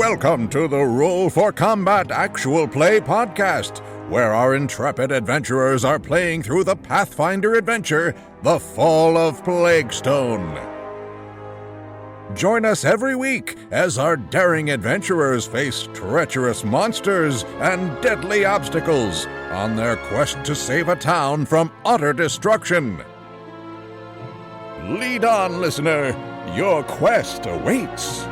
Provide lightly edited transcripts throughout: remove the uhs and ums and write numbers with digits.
Welcome to the Roll for Combat Actual Play podcast, where our intrepid adventurers are playing through the Pathfinder adventure, The Fall of Plaguestone. Join us every week as our daring adventurers face treacherous monsters and deadly obstacles on their quest to save a town from utter destruction. Lead on, listener. Your quest awaits.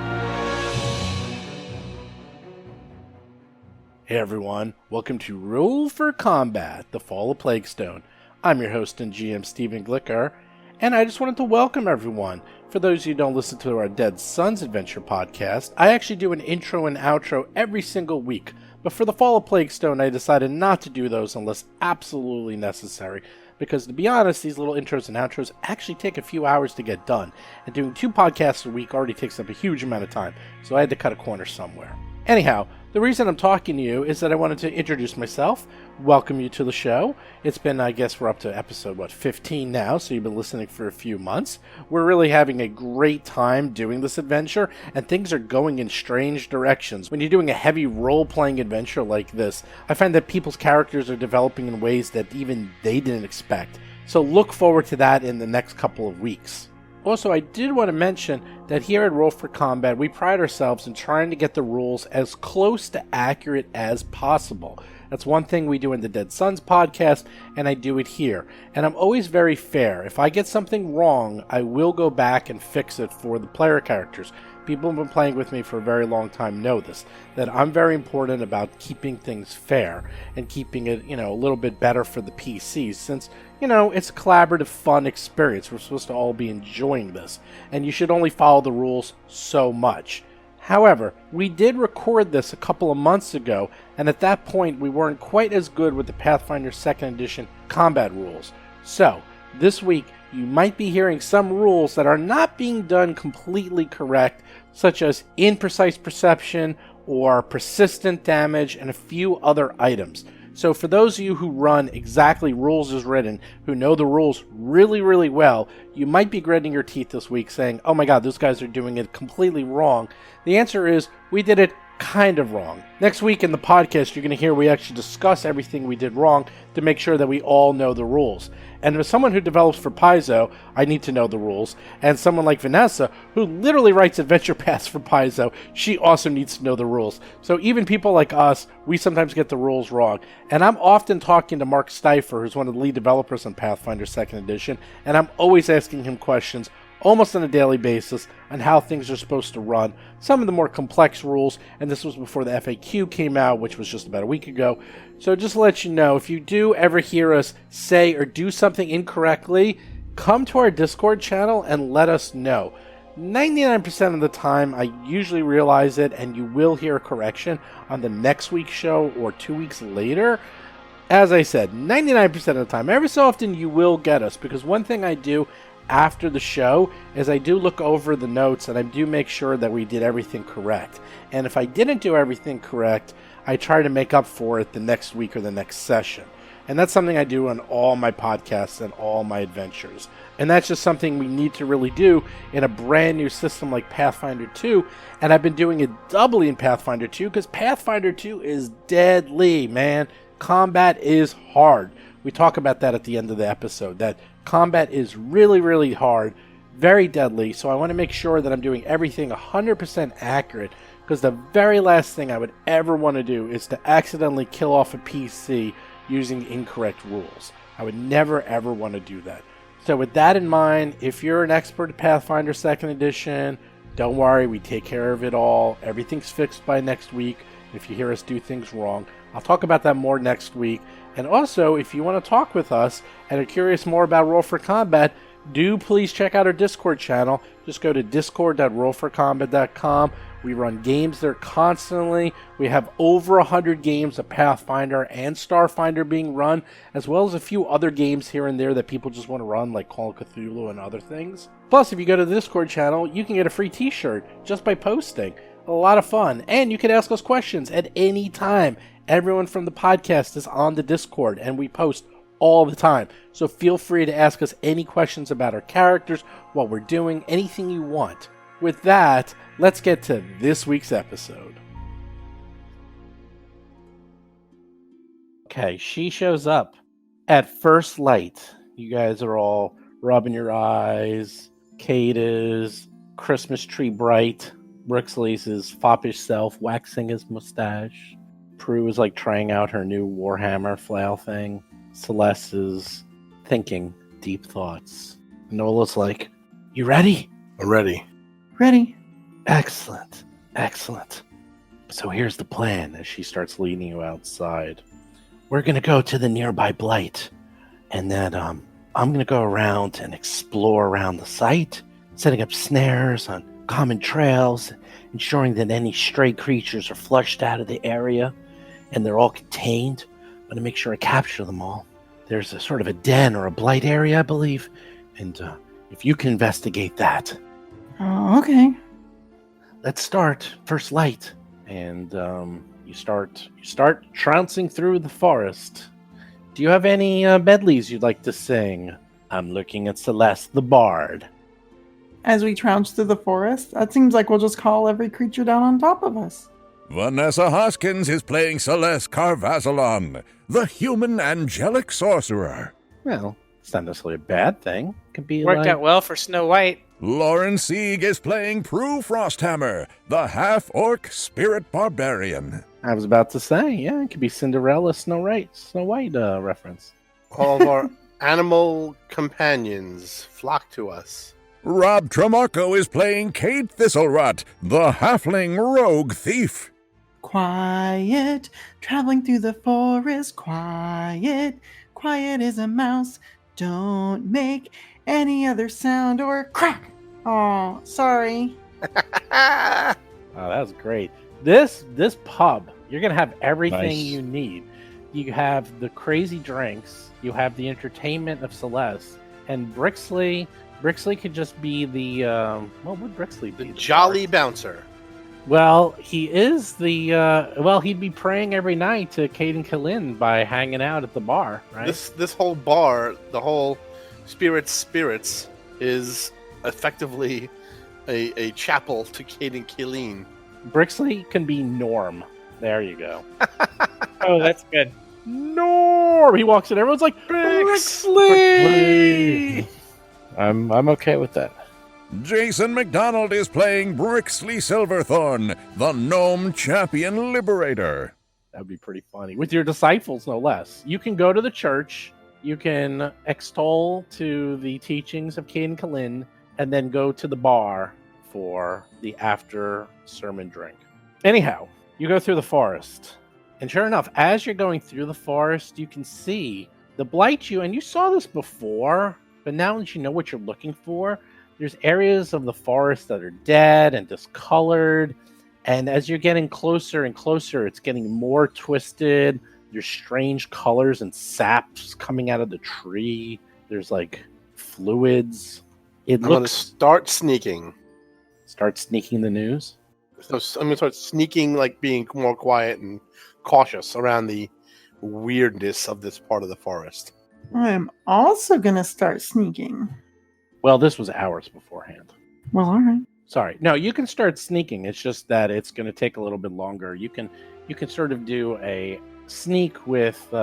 Hey everyone, welcome to Roll for Combat, The Fall of Plaguestone. I'm your host and GM, Stephen Glicker, and I just wanted to welcome everyone. For those of you who don't listen to our Dead Sons Adventure podcast, I actually do an intro and outro every single week, but for The Fall of Plaguestone, I decided not to do those unless absolutely necessary, because to be honest, these little intros and outros actually take a few hours to get done, and doing 2 podcasts a week already takes up a huge amount of time, so I had to cut a corner somewhere. Anyhow, the reason I'm talking to you is that I wanted to introduce myself, welcome you to the show. It's been, I guess we're up to episode, 15 now, so you've been listening for a few months. We're really having a great time doing this adventure, and things are going in strange directions. When you're doing a heavy role-playing adventure like this, I find that people's characters are developing in ways that even they didn't expect. So look forward to that in the next couple of weeks. Also, I did want to mention that here at Roll for Combat, we pride ourselves in trying to get the rules as close to accurate as possible. That's one thing we do in the Dead Sons podcast, and I do it here. And I'm always very fair. If I get something wrong, I will go back and fix it for the player characters. People who have been playing with me for a very long time know this, that I'm very important about keeping things fair and keeping it, a little bit better for the PCs, since, it's a collaborative, fun experience. We're supposed to all be enjoying this, and you should only follow the rules so much. However, we did record this a couple of months ago, and at that point we weren't quite as good with the Pathfinder 2nd Edition combat rules. So, this week, you might be hearing some rules that are not being done completely correct, such as imprecise perception or persistent damage and a few other items. So for those of you who run exactly rules as written, who know the rules really, really well, you might be gritting your teeth this week saying, oh my god, those guys are doing it completely wrong. The answer is, we did it kind of wrong. Next week in the podcast, you're going to hear we actually discuss everything we did wrong to make sure that we all know the rules. And as someone who develops for Paizo, I need to know the rules. And someone like Vanessa, who literally writes adventure paths for Paizo, she also needs to know the rules. So even people like us, we sometimes get the rules wrong. And I'm often talking to Mark Stifer, who's one of the lead developers on Pathfinder 2nd Edition, and I'm always asking him questions almost on a daily basis on how things are supposed to run, some of the more complex rules, and this was before the FAQ came out, which was just about a week ago. So just to let you know, if you do ever hear us say or do something incorrectly, come to our Discord channel and let us know. 99% of the time, I usually realize it, and you will hear a correction on the next week's show or 2 weeks later. As I said, 99% of the time. Every so often you will get us, because one thing I do after the show is I do look over the notes and I do make sure that we did everything correct. And if I didn't do everything correct, I try to make up for it the next week or the next session. And that's something I do on all my podcasts and all my adventures. And that's just something we need to really do in a brand new system like Pathfinder 2. And I've been doing it doubly in Pathfinder 2 because Pathfinder 2 is deadly, man. Combat is hard. We talk about that at the end of the episode, that combat is really, really hard, very deadly, so I want to make sure that I'm doing everything 100% accurate, because the very last thing I would ever want to do is to accidentally kill off a PC using incorrect rules. I would never, ever want to do that. So with that in mind, if you're an expert at Pathfinder 2nd Edition, don't worry, we take care of it all. Everything's fixed by next week. If you hear us do things wrong, I'll talk about that more next week. And also, if you want to talk with us and are curious more about Roll for Combat, do please check out our Discord channel. Just go to discord.rollforcombat.com. We run games there constantly. We have over 100 games of Pathfinder and Starfinder being run, as well as a few other games here and there that people just want to run, like Call of Cthulhu and other things. Plus, if you go to the Discord channel, you can get a free t-shirt just by posting. A lot of fun. And you can ask us questions at any time. Everyone from the podcast is on the Discord, and we post all the time. So feel free to ask us any questions about our characters, what we're doing, anything you want. With that, let's get to this week's episode. Okay, she shows up at first light. You guys are all rubbing your eyes. Kate is Christmas tree bright. Brixley's his foppish self, waxing his mustache. Prue is like trying out her new Warhammer flail thing. Celeste is thinking deep thoughts. Nola's like, "You ready?" I'm ready. Ready? Excellent. Excellent. So here's the plan as she starts leading you outside. We're going to go to the nearby blight. And then I'm going to go around and explore around the site, setting up snares on common trails, ensuring that any stray creatures are flushed out of the area and they're all contained. I'm going to make sure I capture them all. There's a sort of a den or a blight area, I believe. And if you can investigate that. Oh, okay. Let's start. First light. And you start trouncing through the forest. Do you have any medleys you'd like to sing? I'm looking at Celeste the Bard. As we trounce through the forest, that seems like we'll just call every creature down on top of us. Vanessa Hoskins is playing Celeste Carvazalon, the human angelic sorcerer. Well, it's not necessarily a bad thing. It could be Worked out well for Snow White. Lauren Sieg is playing Prue Frosthammer, the half-orc spirit barbarian. I was about to say, yeah, it could be Cinderella, Snow White reference. All of our animal companions flock to us. Rob Tremarco is playing Kate Thistlerut, the halfling rogue thief. Quiet, traveling through the forest. Quiet, quiet as a mouse. Don't make any other sound or crack. Oh, sorry. Oh, that was great. This pub, you're gonna have everything Nice. you need. You have the crazy drinks. You have the entertainment of Celeste, and Brixley. Brixley could just be the what would Brixley be? The jolly bouncer. Well, he is the he'd be praying every night to Kate and Kalin by hanging out at the bar, right? This whole bar, the whole spirits, is effectively a chapel to Kate and Killeen. Brixley can be Norm. There you go. Oh, that's good. Norm. He walks in. Everyone's like Brixley. I'm okay with that. Jason McDonald is playing Brixley Silverthorn, the gnome champion liberator. That'd be pretty funny. With your disciples, no less. You can go to the church. You can extol to the teachings of Kate and Kalin, and then go to the bar for the after sermon drink. Anyhow, you go through the forest. And sure enough, as you're going through the forest, you can see the blight you, and you saw this before, but now that you know what you're looking for, there's areas of the forest that are dead and discolored. And as you're getting closer and closer, it's getting more twisted. There's strange colors and saps coming out of the tree. There's like fluids. I'm going to start sneaking. Start sneaking the news. So I'm going to start sneaking, like being more quiet and cautious around the weirdness of this part of the forest. I'm also going to start sneaking. Well, this was hours beforehand. Well, all right. Sorry. No, you can start sneaking. It's just that it's going to take a little bit longer. You can sort of do a sneak with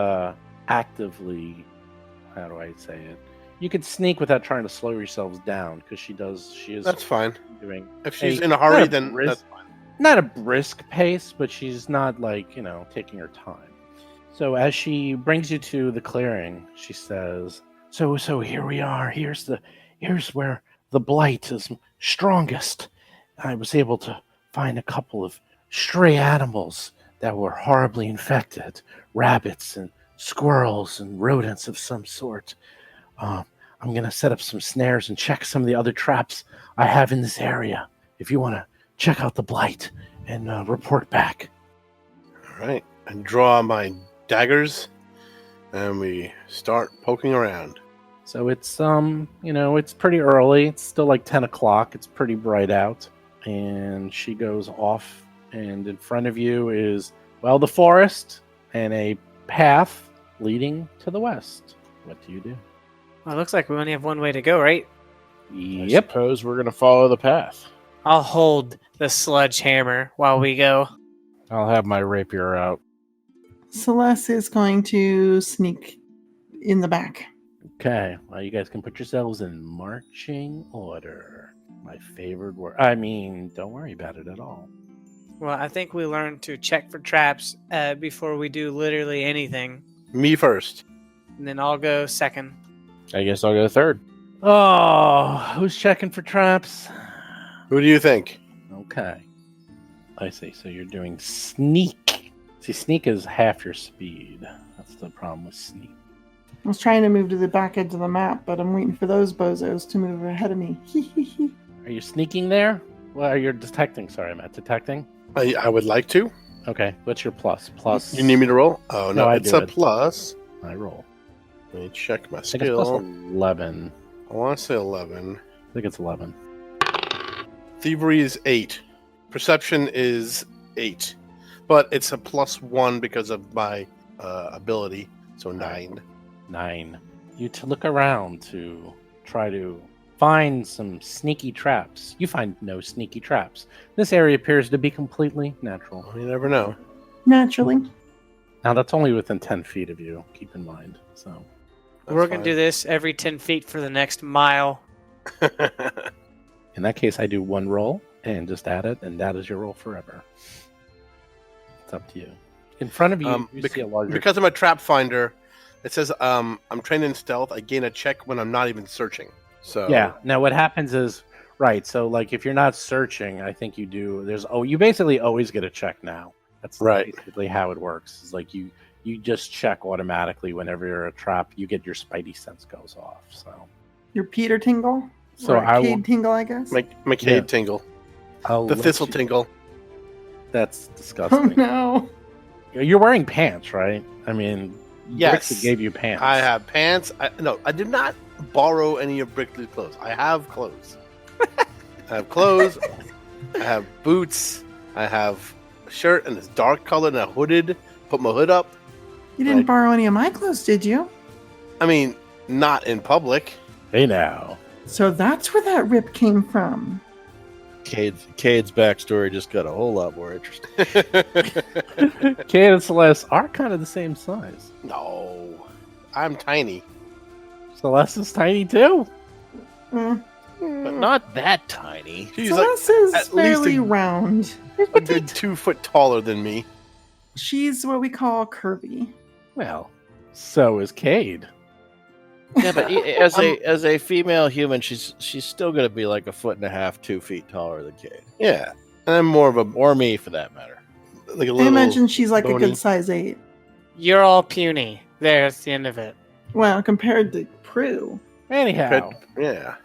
actively. How do I say it? You can sneak without trying to slow yourselves down because she is. That's fine. Doing If she's in a hurry, then brisk, that's fine. not a brisk pace, but she's not like taking her time. So as she brings you to the clearing, she says, "So here we are. Here's where the blight is strongest. I was able to find a couple of stray animals that were horribly infected, rabbits and squirrels and rodents of some sort. I'm going to set up some snares and check some of the other traps I have in this area. If you want to check out the blight and report back." All right. And draw my daggers, and we start poking around. So it's it's pretty early. It's still like 10 o'clock. It's pretty bright out. And she goes off, and in front of you is, the forest and a path leading to the west. What do you do? Well, it looks like we only have one way to go, right? I suppose we're going to follow the path. I'll hold the sledgehammer while we go. I'll have my rapier out. Celeste is going to sneak in the back. Okay, well, you guys can put yourselves in marching order. My favorite word. I mean, don't worry about it at all. Well, I think we learned to check for traps before we do literally anything. Me first. And then I'll go second. I guess I'll go third. Oh, who's checking for traps? Who do you think? Okay. I see. So you're doing sneak. See, sneak is half your speed. That's the problem with sneak. I was trying to move to the back edge of the map, but I'm waiting for those bozos to move ahead of me. Are you sneaking there? Well, you're detecting. Sorry, I'm at detecting. I would like to. Okay, what's your plus? Plus. You need me to roll? Oh, no, I it's do a it. plus. I roll. Let me check my I think it's plus skill. 11. I want to say 11. I think it's 11. Thievery is 8. Perception is 8. But it's a +1 because of my ability, so 9. 9. You to look around to try to find some sneaky traps. You find no sneaky traps. This area appears to be completely natural. You never know. Naturally. Now, that's only within 10 feet of you, keep in mind. So, We're going to do this every 10 feet for the next mile. in that case, I do one roll and just add it, and that is your roll forever. It's up to you. In front of you, you see a larger... Because I'm a trap finder, it says I'm trained in stealth. I gain a check when I'm not even searching. So Yeah. Now, what happens is, right, so, like, if you're not searching, I think you do... you basically always get a check now. That's Right. basically how it works. It's like you just check automatically whenever you're a trap. You get your spidey sense goes off. So Your Peter tingle? So or I will- Cade tingle, I guess? McCade Yeah. tingle. I'll The let thistle you- tingle. That's Oh, disgusting. no. You're wearing pants, right? I mean, Yes. Brixley gave you pants. I have pants. No, I did not borrow any of Brixley's clothes. I have clothes. I have clothes. I have boots. I have a shirt and it's dark colored and a hooded. Put my hood up. You didn't Right. borrow any of my clothes, did you? I mean, not in public. Hey now. So that's where that rip came from. Cade's backstory just got a whole lot more interesting. Kate and Celeste are kind of the same size. No, I'm tiny. Celeste is tiny too. Mm. But not that tiny. She's like Celeste is at least fairly a- round. a good 2 foot taller than me. She's what we call curvy. Well, so is Cade. Yeah, but as a female human, she's still going to be like 1.5 feet, 2 feet taller than Cade, Yeah, and I'm more of a or me for that matter. like a I little. imagine she's like a bony. good size 8. You're all puny. There's the end of it. Well, compared to Prue. Anyhow, Yeah.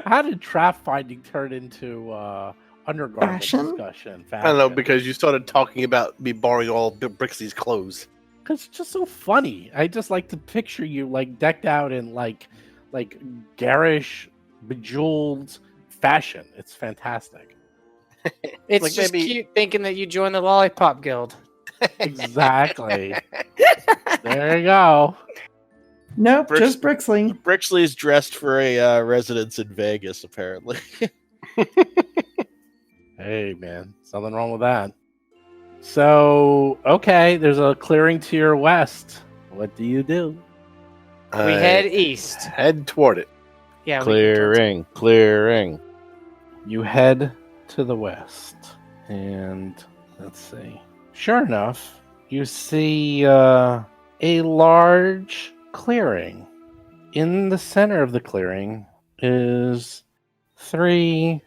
how did trap finding turn into undergarment Fashion? discussion? I don't know, because you started talking about me borrowing all Brixley's clothes. Because it's just so funny. I just like to picture you like decked out in like garish, bejeweled fashion. It's fantastic. It's Like just maybe- cute thinking that you joined the Lollipop Guild. Exactly. There you go. Nope, Brix- just Brixley. Brixley's dressed for a residence in Vegas, apparently. Hey man, something wrong with that. So okay, there's a clearing to your west. What do you do? We I head east. head toward it. Yeah, we get towards Clearing. You head to the west, and let's see. Sure enough, you see a large clearing. In the center of the clearing is 3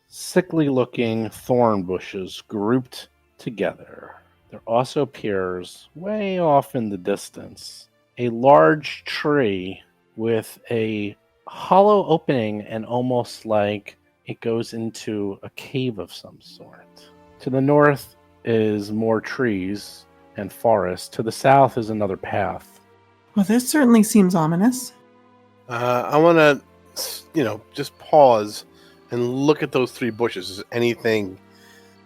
sickly-looking thorn bushes grouped together. There also appears, way off in the distance, a large tree with a hollow opening and almost like it goes into a cave of some sort. To the north is more trees and forest. To the south is another path. Well, this certainly seems ominous. I want to, just pause and look at those 3 bushes. Is there anything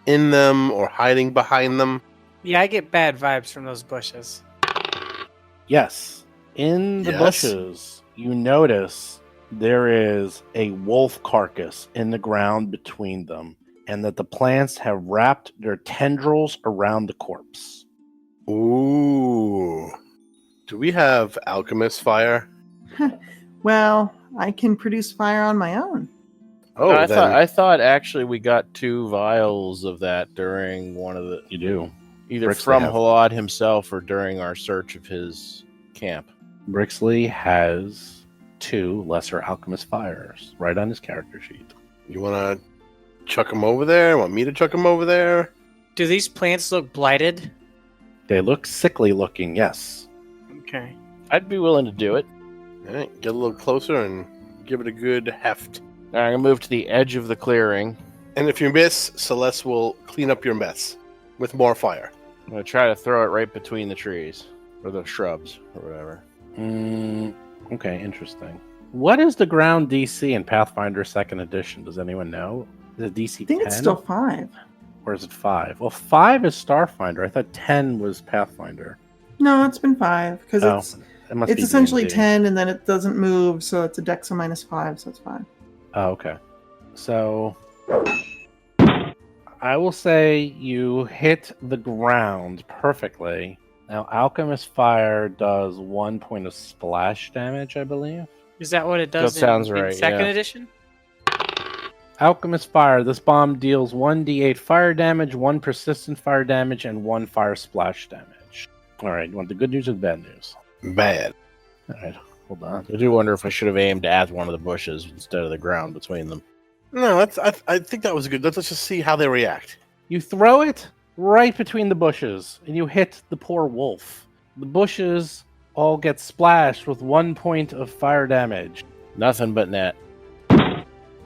in them or hiding behind them? Yeah, I get bad vibes from those bushes. Yes, in the Yes? bushes, you notice there is a wolf carcass in the ground between them, and that the plants have wrapped their tendrils around the corpse. Ooh. Do we have alchemist fire? Well, I can produce fire on my own. Oh, No, then I thought actually we got 2 vials of that during one of the You do. either Brixley from have- Halad himself or during our search of his camp. Brixley has 2 lesser alchemist fires right on his character sheet. you want to chuck them over there? Want me to chuck them over there? Do these plants look blighted? They look sickly looking, yes. Okay. I'd be willing to do it. All right, get a little closer and give it a good heft. All right, I'm gonna move to the edge of the clearing. And if you miss, Celeste will clean up your mess with more fire. I'm gonna try to throw it right between the trees or the shrubs or whatever. Okay, interesting. What is the ground DC in Pathfinder 2nd Edition? Does anyone know? Is it DC 10? I think it's still 5. Or is it 5? Well, 5 is Starfinder. I thought 10 was Pathfinder. No, it's been 5 because It must it's be essentially D&D. 10 and then it doesn't move, so it's a dex of -5, so it's 5. Oh, okay. So I will say you hit the ground perfectly. Now, Alchemist Fire does 1 point of splash damage, I believe. Is that what it does That sounds in right, second yeah. edition? Alchemist Fire. This bomb deals 1d8 fire damage, 1 persistent fire damage, and 1 fire splash damage. All right, you want the good news or the bad news? Bad. All right, hold on. I do wonder if I should have aimed at one of the bushes instead of the ground between them. No, I think that was good. Let's just see how they react. You throw it right between the bushes, and you hit the poor wolf. The bushes all get splashed with 1 point of fire damage, Nothing but net.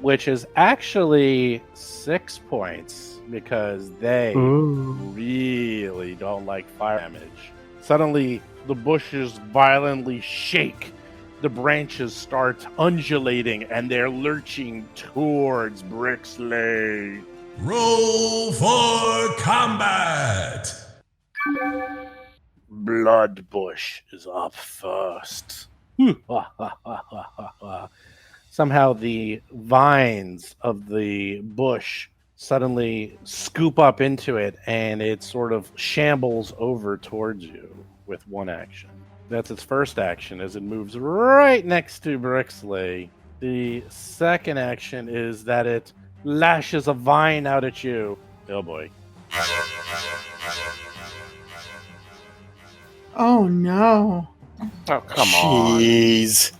which is actually 6 points because they really don't like fire damage. Suddenly, the bushes violently shake. The branches start undulating, and they're lurching towards Brixley. Roll for combat! Bloodbush is up first. Somehow the vines of the bush suddenly scoop up into it, and it sort of shambles over towards you with 1 action. That's its first action as it moves right next to Brixley. The second action is that it lashes a vine out at you. Oh boy. Oh no. Oh, come on. Jeez.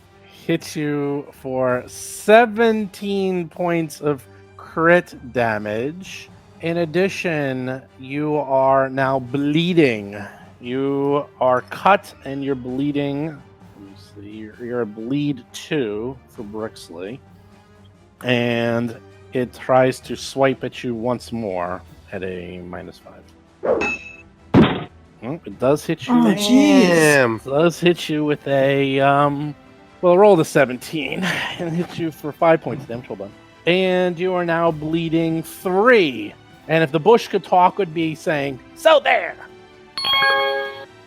Hits you for 17 points of crit damage. In addition, you are now bleeding. You are cut and you're bleeding. Let me see. You're a bleed 2 for Brixley. And it tries to swipe at you once more at a -5. Well, it does hit you. Oh, jeez. Damn. It does hit you with a well, roll the 17 and hit you for 5 points of damage. Hold on. And you are now bleeding 3. And if the bush could talk, would be saying, "So there."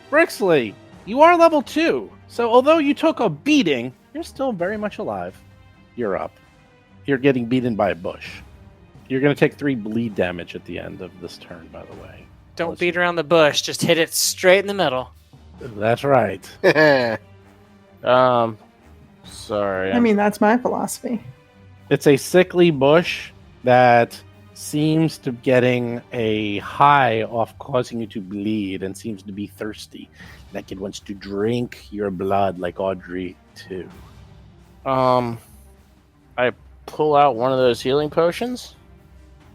Brixley, you are level 2. So although you took a beating, you're still very much alive. You're up. You're getting beaten by a bush. You're going to take 3 bleed damage at the end of this turn, by the way. Don't beat around the bush. Just hit it straight in the middle. That's right. Sorry. I mean, that's my philosophy. It's a sickly bush that seems to getting a high off causing you to bleed and seems to be thirsty. Like it wants to drink your blood like Audrey too. I pull out one of those healing potions.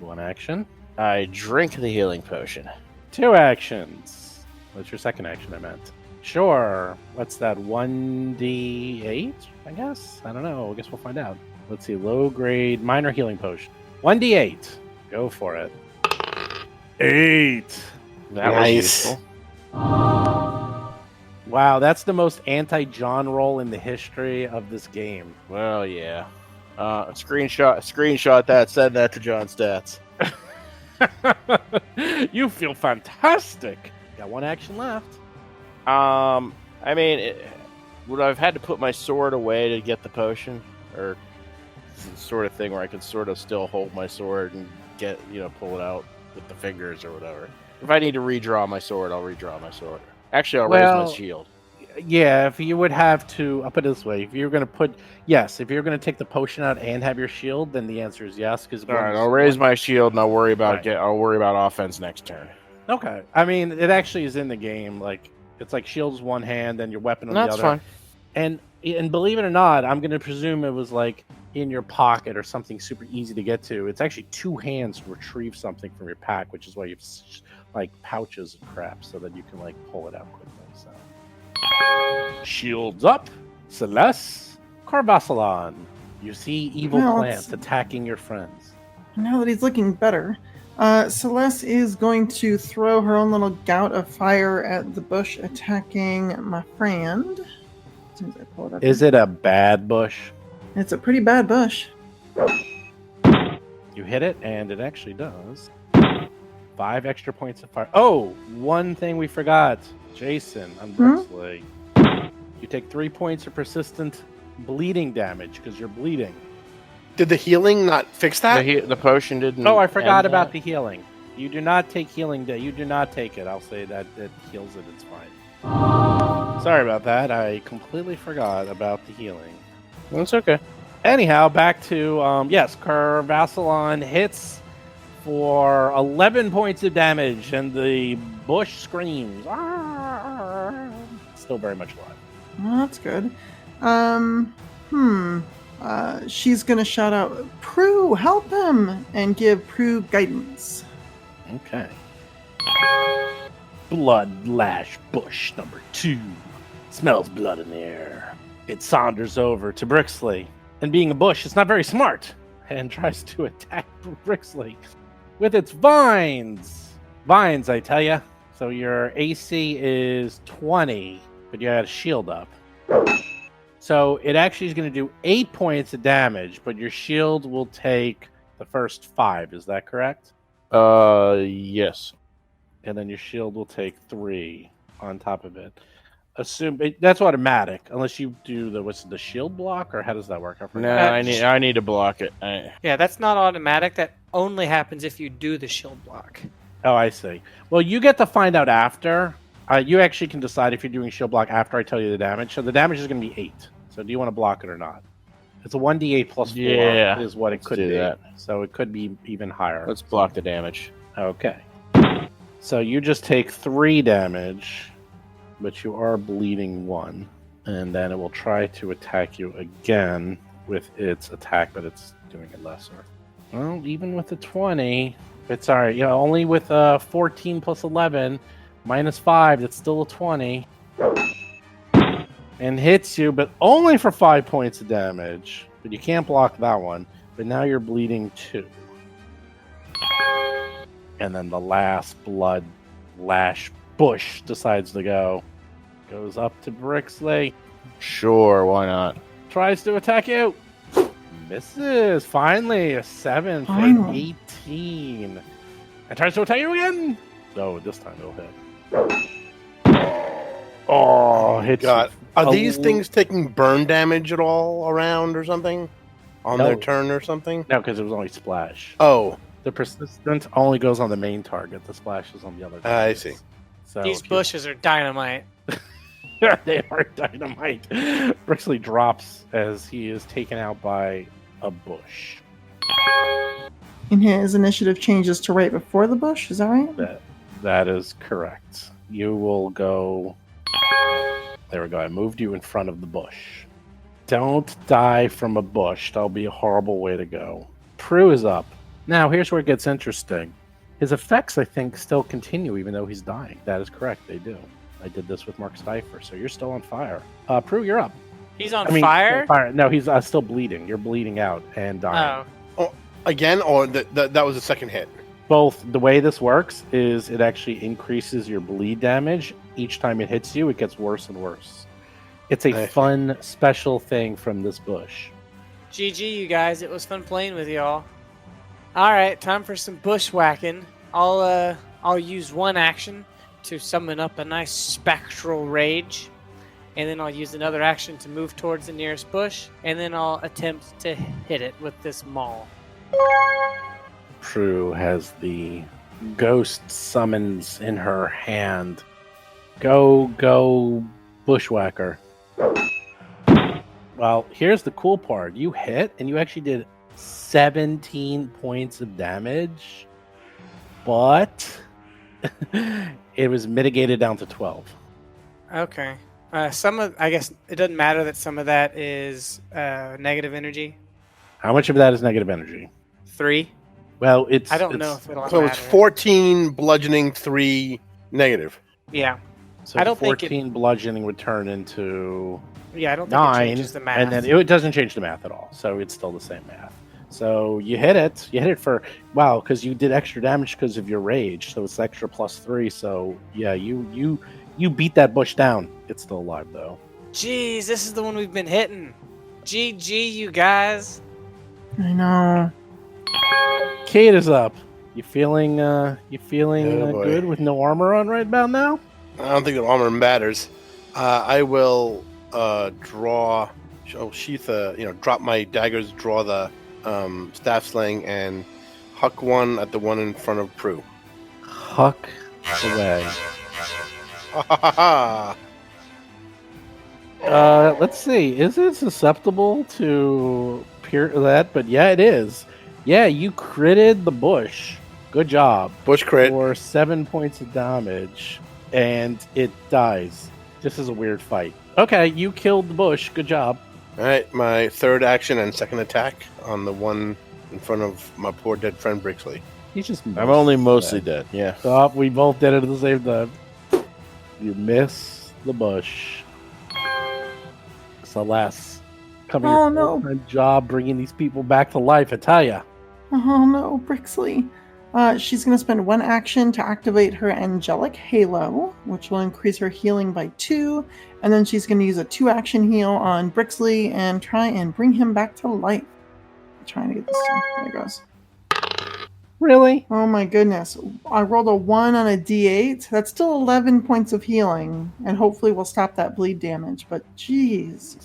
1 action. I drink the healing potion. 2 actions. What's your second action, I meant? Sure. What's that, 1d8, I guess? I don't know. I guess we'll find out. Let's see. Low grade minor healing potion. 1d8. Go for it. 8. That was Nice. useful. Wow, that's the most anti-John roll in the history of this game. Well, yeah. Screenshot that. Send that to John Stats. You feel fantastic. Got 1 action left. I mean, would I have had to put my sword away to get the potion, or the sort of thing where I could sort of still hold my sword and pull it out with the fingers or whatever? If I need to redraw my sword, I'll redraw my sword. Actually, I'll Well, raise my shield. Yeah, if you would have to, I'll put it this way: if you're going to take the potion out and have your shield, then the answer is yes. Because All right, I'll raise my shield and I'll worry about I'll worry about offense next turn. Okay, I mean, it actually is in the game. Like it's like shield's one hand, and your weapon on the other. That's fine. And believe it or not, I'm going to presume it was like in your pocket or something super easy to get to. It's actually two hands to retrieve something from your pack, which is why you have like pouches and crap, so that you can like pull it out quickly. So. Shields up, Celeste, Carbasalon. You see evil plants attacking your friends. Now that he's looking better, Celeste is going to throw her own little gout of fire at the bush attacking my friend. As soon as I pull it up. Is it a bad bush? It's a pretty bad bush. You hit it, and it actually does. 5 extra points of fire. Oh, one thing we forgot. Jason on Brixley. You take 3 points of persistent bleeding damage because you're bleeding. Did the healing not fix that? The potion didn't. Oh, I forgot about the healing. You do not take healing. You do not take it. I'll say that it heals it. It's fine. Sorry about that. I completely forgot about the healing. That's okay. Anyhow, back to yes, Carvasalon hits for 11 points of damage, and the bush screams. Still very much alive. Well, that's good. She's gonna shout out, "Prue, help him!" and give Prue guidance. Okay. Blood Lash Bush number 2. Smells blood in the air. It saunters over to Brixley, and being a bush, it's not very smart, and tries to attack Brixley with its vines. Vines, I tell ya. So your AC is 20, but you had a shield up. So it actually is going to do 8 points of damage, but your shield will take the first 5. Is that correct? Yes. And then your shield will take 3 on top of it. That's automatic, unless you do the shield block, or how does that work? No, I need to block it. Yeah, that's not automatic. That only happens if you do the shield block. Oh, I see. Well, you get to find out after. You actually can decide if you're doing shield block after I tell you the damage. So the damage is going to be 8. So do you want to block it or not? It's a 1d8 plus 4 is what it could be. That. So it could be even higher. Let's block the damage. Okay. So you just take 3 damage, but you are bleeding 1. And then it will try to attack you again with its attack, but it's doing it lesser. Well, even with the 20, it's all right. Only with 14 plus 11 minus 5, that's still a 20. And hits you, but only for 5 points of damage. But you can't block that one. But now you're bleeding 2. And then the last Blood Lash Bush decides to go. Goes up to Brixley. Sure, why not? Tries to attack you. Misses. Finally, a 7 for 18. And tries to attack you again. So this time it'll hit. Oh, hits God. you. Are these things taking burn damage at all around or something? On their turn or something? No, because it was only splash. Oh. The persistent only goes on the main target. The splash is on the other target. I see. So These bushes are dynamite. they are dynamite. Brixley drops as he is taken out by a bush. And his initiative changes to right before the bush, is that right? That is correct. You will go... There we go. I moved you in front of the bush. Don't die from a bush. That'll be a horrible way to go. Prue is up. Now, here's where it gets interesting. His effects, I think, still continue even though he's dying. That is correct. They do. I did this with Mark Stifer, so you're still on fire. Prue, you're up. He's on fire? No, he's still bleeding. You're bleeding out and dying. Oh, again? Or that was the second hit? Both. The way this works is it actually increases your bleed damage. Each time it hits you, it gets worse and worse. It's a fun, special thing from this bush. GG, you guys. It was fun playing with y'all. All right, time for some bushwhacking. I'll use one action to summon up a nice spectral rage, and then I'll use another action to move towards the nearest bush, and then I'll attempt to hit it with this maul. Prue has the ghost summons in her hand. Go, Bushwhacker. Well, here's the cool part. You hit, and you actually did 17 points of damage, but it was mitigated down to 12. Okay. I guess it doesn't matter that some of that is negative energy. How much of that is negative energy? 3. Well, I don't know if it'll So matter. it's 14 bludgeoning, 3 negative. Yeah. So I don't think 14 bludgeoning would turn into Yeah, I don't think it 9, changes the math. and then it doesn't change the math at all. So it's still the same math. So you hit it. You hit it for because you did extra damage because of your rage. So it's extra +3. So yeah, you beat that bush down. It's still alive though. Jeez, this is the one we've been hitting. GG, you guys. I know. Kate is up. You feeling Oh, boy. good with no armor on right about now? I don't think the armor matters. I will drop my daggers, draw the staff sling, and huck one at the one in front of Prue. Huck away. Ha ha ha! Let's see. Is it susceptible to that? But yeah, it is. Yeah, you critted the bush. Good job. Bush crit. For 7 points of damage, and it dies. This is a weird fight. Okay, you killed the bush. Good job. All right, my third action and second attack on the one in front of my poor dead friend Brixley. He's just. I'm only mostly dead. Yeah. Oh, we both did it at the same time. You miss the bush. Celeste, come Oh, your no. full-time job bringing these people back to life. I tell ya. Oh no, Brixley. She's going to spend 1 action to activate her angelic halo, which will increase her healing by 2. And then she's going to use a 2-action heal on Brixley and try and bring him back to life. I'm trying to get this done. There it goes. Really? Oh my goodness. I rolled a 1 on a d8. That's still 11 points of healing. And hopefully we'll stop that bleed damage. But jeez.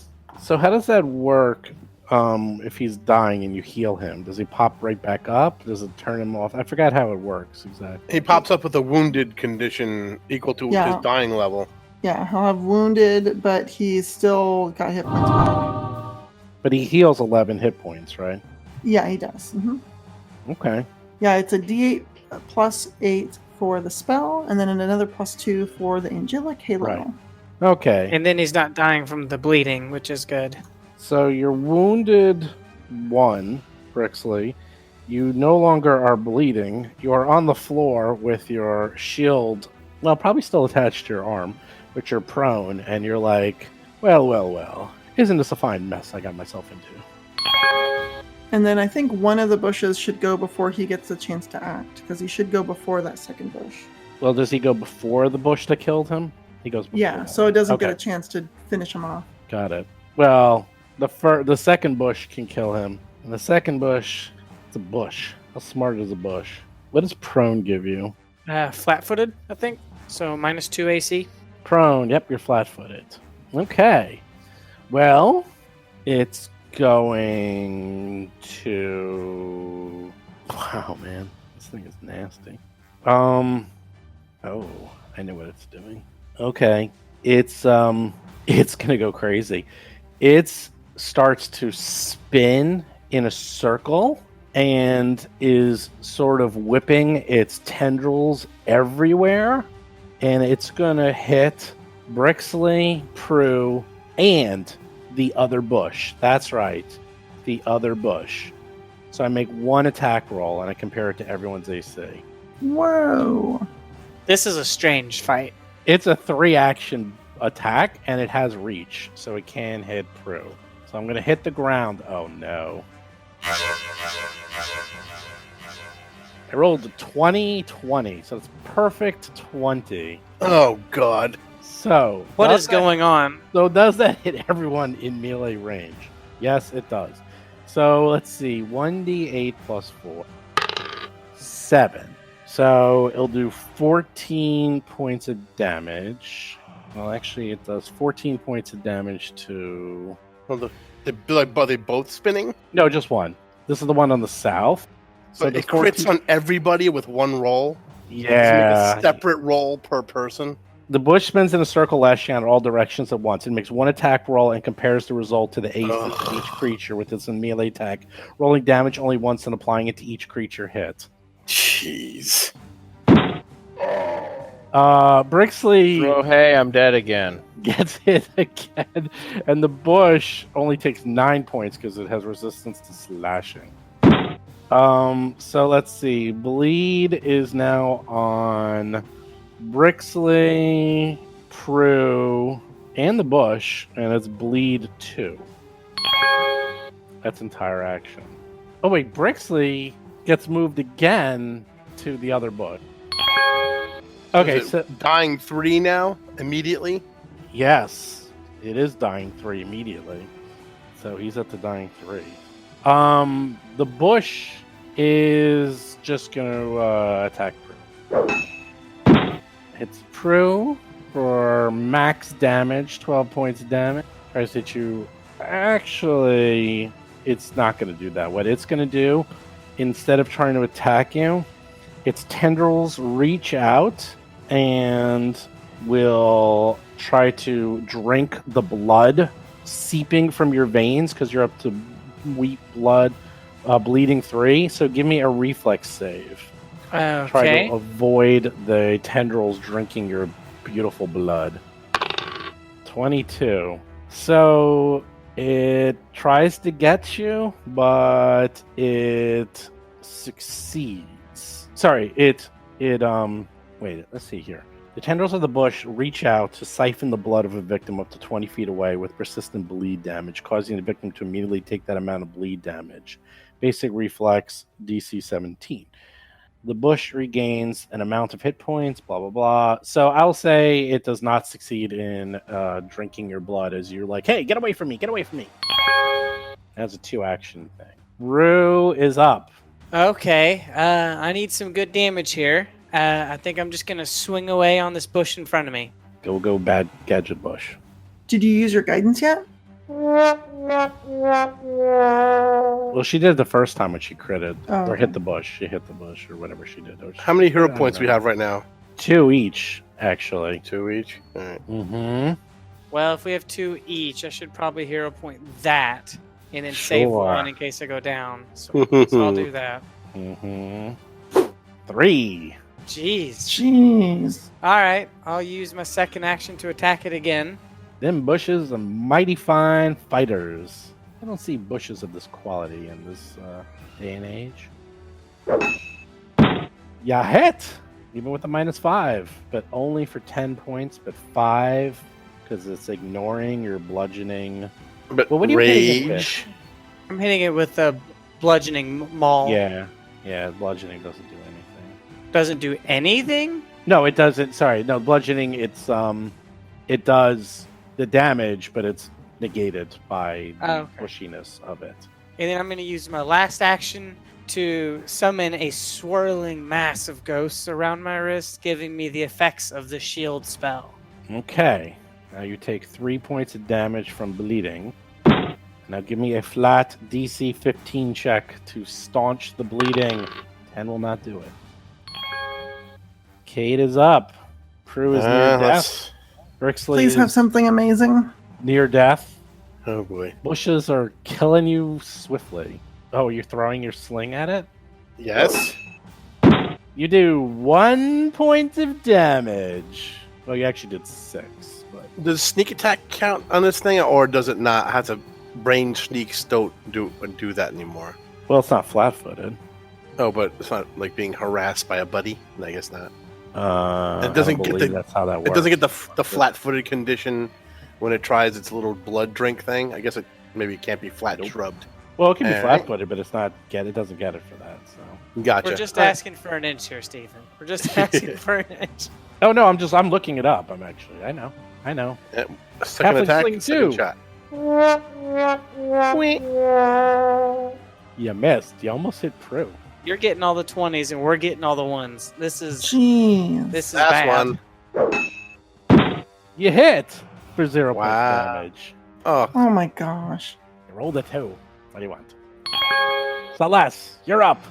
So how does that work? If he's dying and you heal him, does he pop right back up? Does it turn him off? I forgot how it works exactly. He pops up with a wounded condition equal to Yeah. his dying level. Yeah, he'll have wounded, but he's still got hit points back. But he heals 11 hit points, right? Yeah, he does. Okay. Yeah, it's a d8 plus 8 for the spell, and then another plus 2 for the angelic halo. Right. Okay. And then he's not dying from the bleeding, which is good. So you're wounded 1, Brixley. You no longer are bleeding. You are on the floor with your shield, well, probably still attached to your arm, but you're prone, and you're like, well. Isn't this a fine mess I got myself into? And then I think one of the bushes should go before he gets a chance to act, because he should go before that second bush. Well, does he go before the bush that killed him? He goes before. Yeah, so it doesn't get Okay. a chance to finish him off. Got it. Well, the second bush can kill him. And the second bush, it's a bush. How smart is a bush? What does prone give you? Flat-footed, I think. So -2 AC. Prone. Yep, you're flat-footed. Okay. Well, it's going to... Wow, man. This thing is nasty. Oh, I know what it's doing. Okay. It's gonna go crazy. It starts to spin in a circle and is sort of whipping its tendrils everywhere, and it's gonna hit Brixley, Prue, and the other bush. That's right, the other bush. So I make 1 attack roll and I compare it to everyone's AC. Whoa! This is a strange fight. It's a 3-action attack, and it has reach, so it can hit Prue. So I'm going to hit the ground. Oh, no. I rolled a 20, so it's perfect 20. Oh, God. So What does is going on? So does that hit everyone in melee range? Yes, it does. So let's see. 1d8 plus 4. 7. So it'll do 14 points of damage. Well, actually, it does 14 points of damage to... Well, are they both spinning? No, just one. This is the one on the south. So But the it crits 14 on everybody with one roll. Does it make Yeah. a separate roll per person? The bush spins in a circle lashing out in all directions at once. It makes one attack roll and compares the result to the AC of each creature with its melee attack, rolling damage only once and applying it to each creature hit. Jeez. Brixley Oh, hey, I'm dead again. gets hit again, and the bush only takes 9 points because it has resistance to slashing. So let's see. Bleed is now on Brixley, Prue, and the bush, and it's bleed 2. That's entire action. Oh wait, Brixley gets moved again to the other bush. Okay, Is it dying 3 now immediately? yes, it is dying 3 immediately. So he's at the dying 3. The bush is just gonna attack Prue. Hits Prue for max damage, 12 points of damage. Tries to hit you. Actually, it's not going to do that. What it's going to do, instead of trying to attack you, its tendrils reach out and will try to drink the blood seeping from your veins because you're up to weak blood, bleeding 3. So give me a reflex save. Try Okay. to avoid the tendrils drinking your beautiful blood. 22. So it tries to get you, but it succeeds. Sorry, wait, let's see here. The tendrils of the bush reach out to siphon the blood of a victim up to 20 feet away with persistent bleed damage, causing the victim to immediately take that amount of bleed damage. Basic reflex, DC 17. The bush regains an amount of hit points, blah, blah, blah. So I'll say it does not succeed in drinking your blood as you're like, hey, get away from me, get away from me. That's a 2-action thing. Rue is up. Okay. I need some good damage here. I think I'm just gonna swing away on this bush in front of me. Go, bad gadget bush. Did you use your guidance yet? Well, she did the first time when she critted. Oh, Or okay. hit the bush. She hit the bush or whatever she did. How many hero I don't points we know. have right now? 2 each, actually. 2 each? Alright. Mm-hmm. Well, if we have 2 each, I should probably hero point that and then save Sure. 1 in case I go down. So I'll do that. Mm-hmm. 3. Jeez. Jeez. All right. I'll use my second action to attack it again. Them bushes are mighty fine fighters. I don't see bushes of this quality in this day and age. Ya hit! Even with a -5, but only for 10 points, but 5 because it's ignoring your bludgeoning. But Well, what are you hitting it rage. I'm hitting it with a bludgeoning maul. Yeah, bludgeoning doesn't do anything. Doesn't do anything? No, it doesn't. Sorry, no, bludgeoning. It does the damage, but it's negated by the Oh, okay. pushiness of it. And then I'm going to use my last action to summon a swirling mass of ghosts around my wrist, giving me the effects of the shield spell. Okay. Now you take 3 points of damage from bleeding. Now give me a flat DC 15 check to staunch the bleeding. 10 will not do it. Kate is up. Prue is near death. Brixley Please have is something amazing. near death. Oh boy. Bushes are killing you swiftly. Oh, you're throwing your sling at it? Yes. You do 1 point of damage. Well, you actually did 6. But Does sneak attack count on this thing, or does it not have to? Brain sneaks don't do that anymore. well, it's not flat-footed. Oh, but it's not like being harassed by a buddy. I guess not. It doesn't get That's how that works. It doesn't get the flat-footed condition when it tries its little blood drink thing. I guess it can't be flat shrubbed. Well, it can be Alright. flat-footed, but it doesn't get it for that. So. Gotcha. We're just asking for an inch here, Stephen. We're just asking for an inch. Oh no, I'm looking it up. I know. Second Halfling attack, sling second too. shot. You missed. You almost hit Prue. You're getting all the 20s and we're getting all the 1s. This is Jeez. bad. That's one. You hit for 0 points Wow. damage. Oh, Oh my gosh. You rolled a 2. What do you want? Celeste, you're up.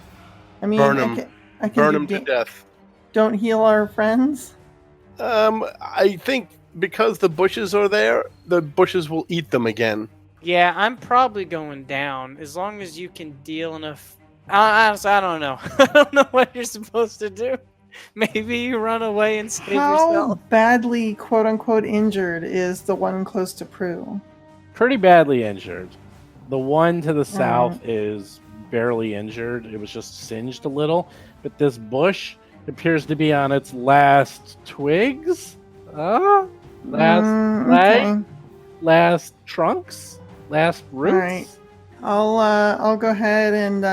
I mean, Burn 'em. I can Burn do them to death. Don't heal our friends. I think because the bushes are there, the bushes will eat them again. Yeah, I'm probably going down as long as you can deal enough. Honestly, I don't know. I don't know what you're supposed to do. Maybe you run away and save How yourself. badly, quote unquote, injured is the one close to Prue? Pretty badly injured. The one to the south Alright. is barely injured. It was just singed a little. But this bush appears to be on its last twigs. Last leg, last trunks, last roots. Alright. I'll go ahead and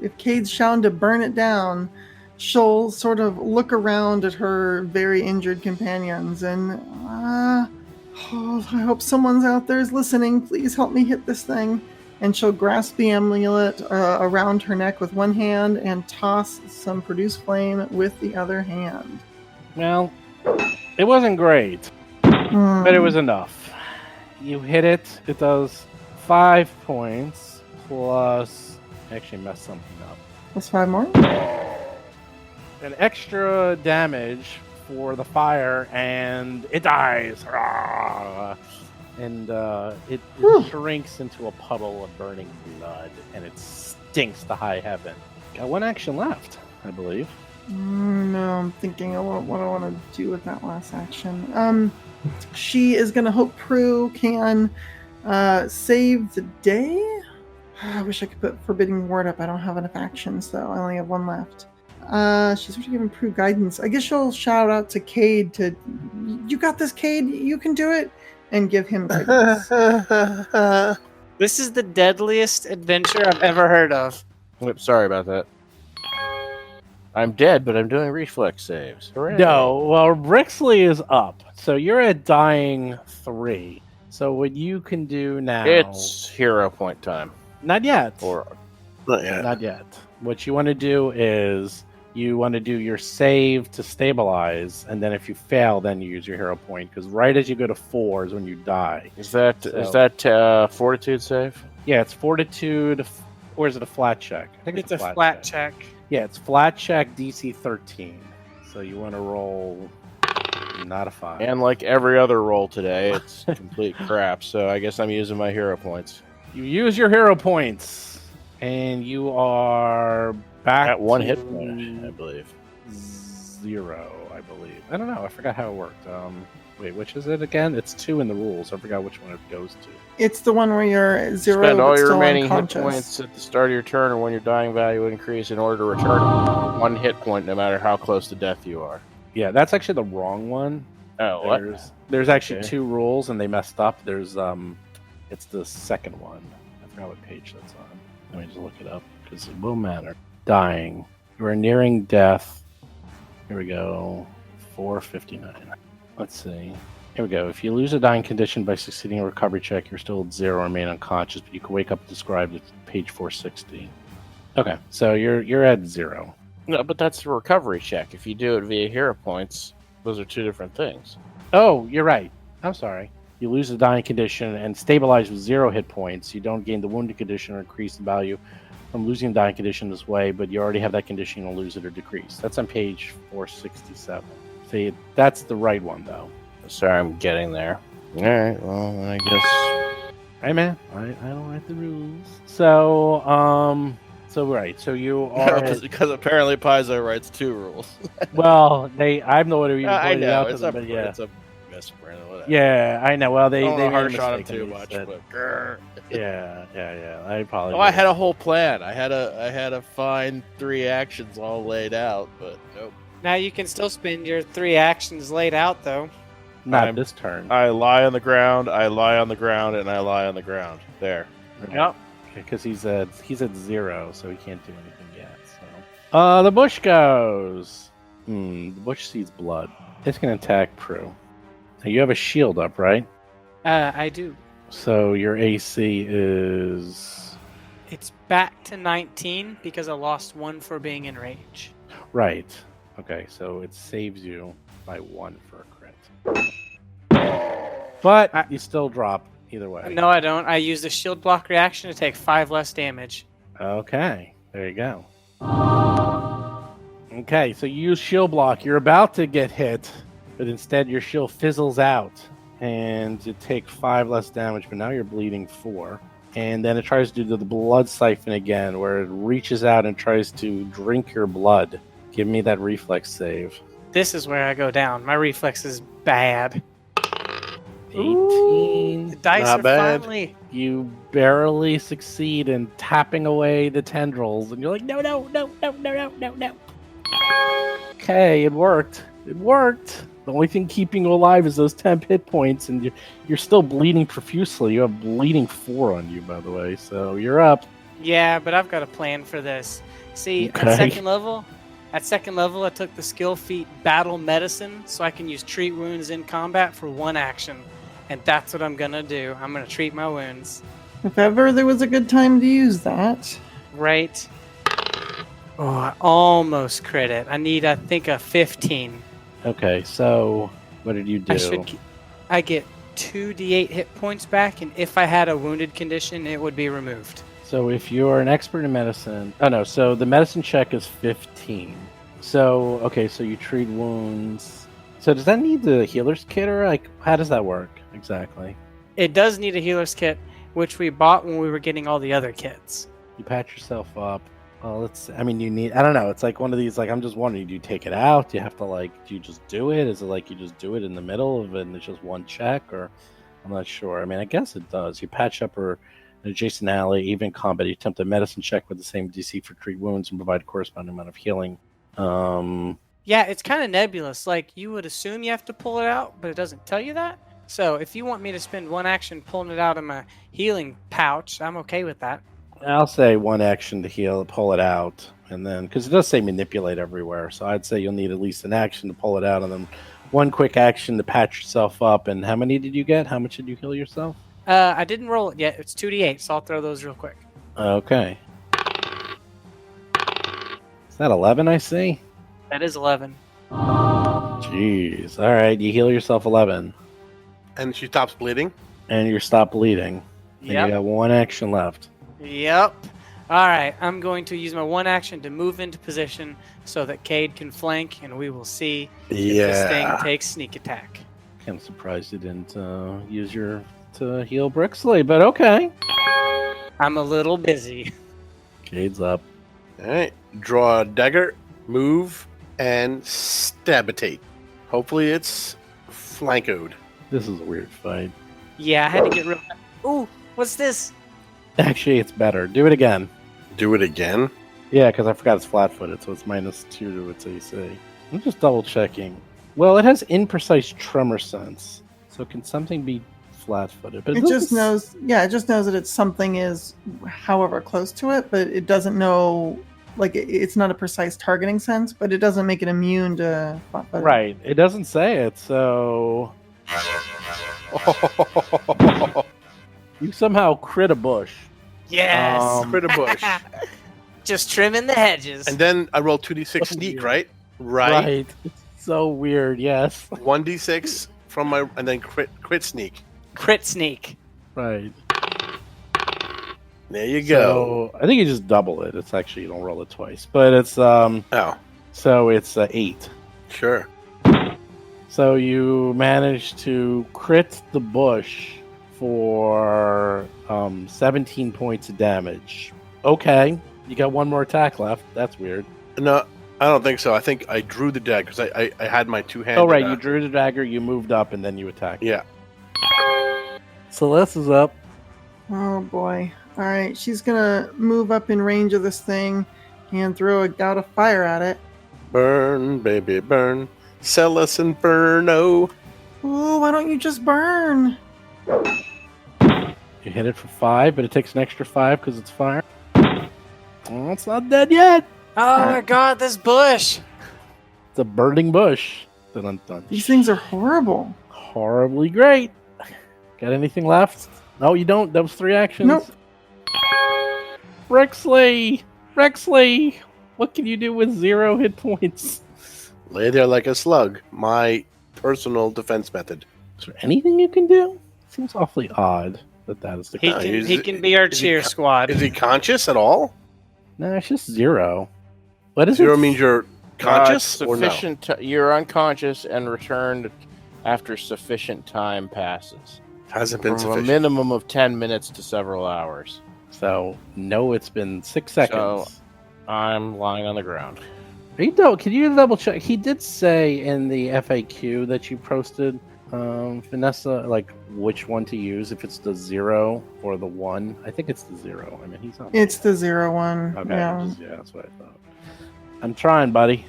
if Cade's shown to burn it down, she'll sort of look around at her very injured companions and I hope someone's out there is listening. Please help me hit this thing. And she'll grasp the amulet around her neck with one hand and toss some produce flame with the other hand. Well, it wasn't great, but it was enough. You hit it. It does 5 points plus. Actually, messed something up. Plus 5 more. An extra damage for the fire, and it dies. And it shrinks into a puddle of burning blood, and it stinks to high heaven. Got 1 action left, I believe. No, I'm thinking of what I want to do with that last action. She is going to hope Prue can save the day. I wish I could put Forbidding Ward up. I don't have enough actions, though. I only have 1 left. She's already given Prue guidance. I guess she'll shout out to Cade to, "You got this, Cade. You can do it," and give him guidance. This is the deadliest adventure I've ever heard of. Yep, sorry about that. I'm dead, but I'm doing reflex saves. Hooray. No, well, Brixley is up, so you're at dying 3. So what you can do now... It's hero point time. Not yet. Or Not yet. Not yet. What you want to do is you want to do your save to stabilize, and then if you fail, then you use your hero point, because right as you go to 4 is when you die. is that fortitude save? Yeah, it's fortitude, or is it a flat check? I think It's a flat check. Yeah, it's flat check DC 13. So you want to roll not a 5. And like every other roll today, it's complete crap. So I guess I'm using my hero points. You use your hero points, and you are back At 1 to hit point, I believe. 0, I believe. I don't know. I forgot how it worked. Wait, which is it again? It's 2 in the rules. I forgot which one it goes to. It's the one where you're at 0 Spend all but your still remaining hit unconscious. points at the start of your turn or when your dying value would increase in order to return 1 hit point no matter how close to death you are. Yeah, that's actually the wrong one. Oh, what? There's actually Okay. 2 rules, and they messed up. There's it's the second one. I forgot what page that's on. Let me just look it up because it will matter. Dying. You are nearing death. Here we go. 459. Let's see. Here we go. If you lose a dying condition by succeeding a recovery check, you're still at 0 and remain unconscious, but you can wake up described at page 460. Okay, so you're at 0. No, but that's a recovery check. If you do it via hero points, those are 2 different things. Oh, you're right. I'm sorry. You lose the dying condition and stabilize with 0 hit points. You don't gain the wounded condition or increase the value from losing the dying condition this way, but you already have that condition, you'll lose it or decrease. That's on page 467. See, that's the right one, though. Sorry, I'm getting there. All right, well, I guess. Hey, man, I don't write the rules. So, right, so you are... Because apparently Paizo writes 2 rules. well, I'm the one who even I pointed it know, out to it's them, a, but yeah. it's a misprint or whatever. Yeah, I know. Well, they I don't made a harsh on him mistake too and they much, said- but grr. Yeah. I apologize. Oh, I had a whole plan. I had a fine 3 actions all laid out, but nope. Now you can still spend your 3 actions laid out, though. Not this turn. I lie on the ground, I lie on the ground, and I lie on the ground. There. Yep. Because he's at 0, so he can't do anything yet. So, the bush goes. The bush sees blood. It's gonna attack Prue. Now you have a shield up, right? I do. So your AC is It's back to 19 because I lost 1 for being in rage. right. Okay, so it saves you by 1 for a crit. But you still drop either way. No, I don't. I use the shield block reaction to take 5 less damage. Okay, there you go. Okay, so you use shield block. You're about to get hit, but instead your shield fizzles out, and you take 5 less damage, but now you're bleeding 4. And then it tries to do the blood siphon again, where it reaches out and tries to drink your blood. Give me that reflex save. This is where I go down. My reflex is bad. 18. The dice Not are bad. finally... You barely succeed in tapping away the tendrils, and you're like, no. Okay, it worked. It worked. The only thing keeping you alive is those 10 hit points, and you're still bleeding profusely. You have bleeding 4 on you, by the way, so you're up. Yeah, but I've got a plan for this. See, Okay. at second level, I took the skill feat Battle Medicine, so I can use treat wounds in combat for 1 action. And that's what I'm gonna do. I'm gonna treat my wounds. If ever there was a good time to use that. Right. Oh, I almost crit it. I need, I think, a 15. Okay, so what did you do? I get 2d8 hit points back, and if I had a wounded condition, it would be removed. So if you're an expert in medicine... Oh, no, so the medicine check is 15. So, okay, so you treat wounds... So does that need the healer's kit, or like, how does that work exactly? It does need a healer's kit, which we bought when we were getting all the other kits. You patch yourself up. Well, you need... I don't know, it's like one of these, like, I'm just wondering, do you take it out? Do you have to, like, do you just do it? Is it like you just do it in the middle of it and it's just 1 check, or... I'm not sure. I mean, I guess it does. You patch up an adjacent ally, even in combat. You attempt a medicine check with the same DC for treat wounds and provide a corresponding amount of healing. Yeah, it's kind of nebulous. Like, you would assume you have to pull it out, but it doesn't tell you that. So if you want me to spend 1 action pulling it out of my healing pouch, I'm okay with that. I'll say 1 action to pull it out, and then because it does say manipulate everywhere, so I'd say you'll need at least an action to pull it out, and then 1 quick action to patch yourself up. And how many did you get? How much did you heal yourself? I didn't roll it yet. It's 2d8, so I'll throw those real quick. Okay. Is that 11? I see. That is 11. Jeez. All right, you heal yourself 11, And she stops bleeding. and you stop bleeding. And Yep. you got 1 action left. Yep. All right, I'm going to use my 1 action to move into position so that Cade can flank, and we will see if this thing takes sneak attack. Kind of surprised you didn't use your to heal Brixley, but okay. I'm a little busy. Cade's up. All right. Draw a dagger, move, and stabitate. Hopefully it's flankoed. This is a weird fight. Yeah, I had to get rid of that. Ooh, what's this? Actually, it's better. Do it again. Do it again. Yeah, because I forgot it's flat-footed, so it's -2 to its AC. I'm just double-checking. Well, it has imprecise tremor sense, so can something be flat-footed? But It just knows, it just knows that something is however close to it, but it doesn't know, like, it's not a precise targeting sense, but it doesn't make it immune to flat-footed. Right. It doesn't say it, so... You somehow crit a bush. Yes. Crit a bush. Just trimming the hedges. And then I roll 2d6 So sneak, weird. right? Right. It's so weird, yes. 1d6 from my, and then crit sneak. Crit sneak. Right. There you go. So, I think you just double it. It's actually, you don't roll it twice. But it's, Oh, so it's 8. sure. So you manage to crit the bush for 17 points of damage. Okay, you got 1 more attack left. That's weird. No, I don't think so. I think I drew the dagger because I had my 2-handed. Oh, right, you drew the dagger, you moved up, and then you attacked. Yeah. Celeste is up. Oh boy. All right, she's gonna move up in range of this thing and throw a gout of fire at it. Burn, baby, burn. Sell us and burno. Ooh, why don't you just burn? You hit it for 5, but it takes an extra 5 because it's fire. Oh, it's not dead yet. Oh my god, this bush. It's a burning bush. Dun-dun-dun. These things are horrible. Horribly great. Got anything left? No, you don't. That was 3 actions. Nope. Brixley! Brixley! What can you do with 0 hit points? Lay there like a slug. My personal defense method. Is there anything you can do? Seems awfully odd that is the He case. can be our is he cheer squad. Is he conscious at all? No, it's just 0. What is 0 it? means you're unconscious or no? You're unconscious and returned after sufficient time passes. Hasn't been From sufficient. a minimum of 10 minutes to several hours. So, no, it's been 6 seconds. So, I'm lying on the ground. Can you double check? He did say in the FAQ that you posted, Vanessa, like which one to use, if it's the 0 or the 1. I think it's the 0. I mean, he's not. It's the 0 one. Okay, Yeah. that's what I thought. I'm trying, buddy.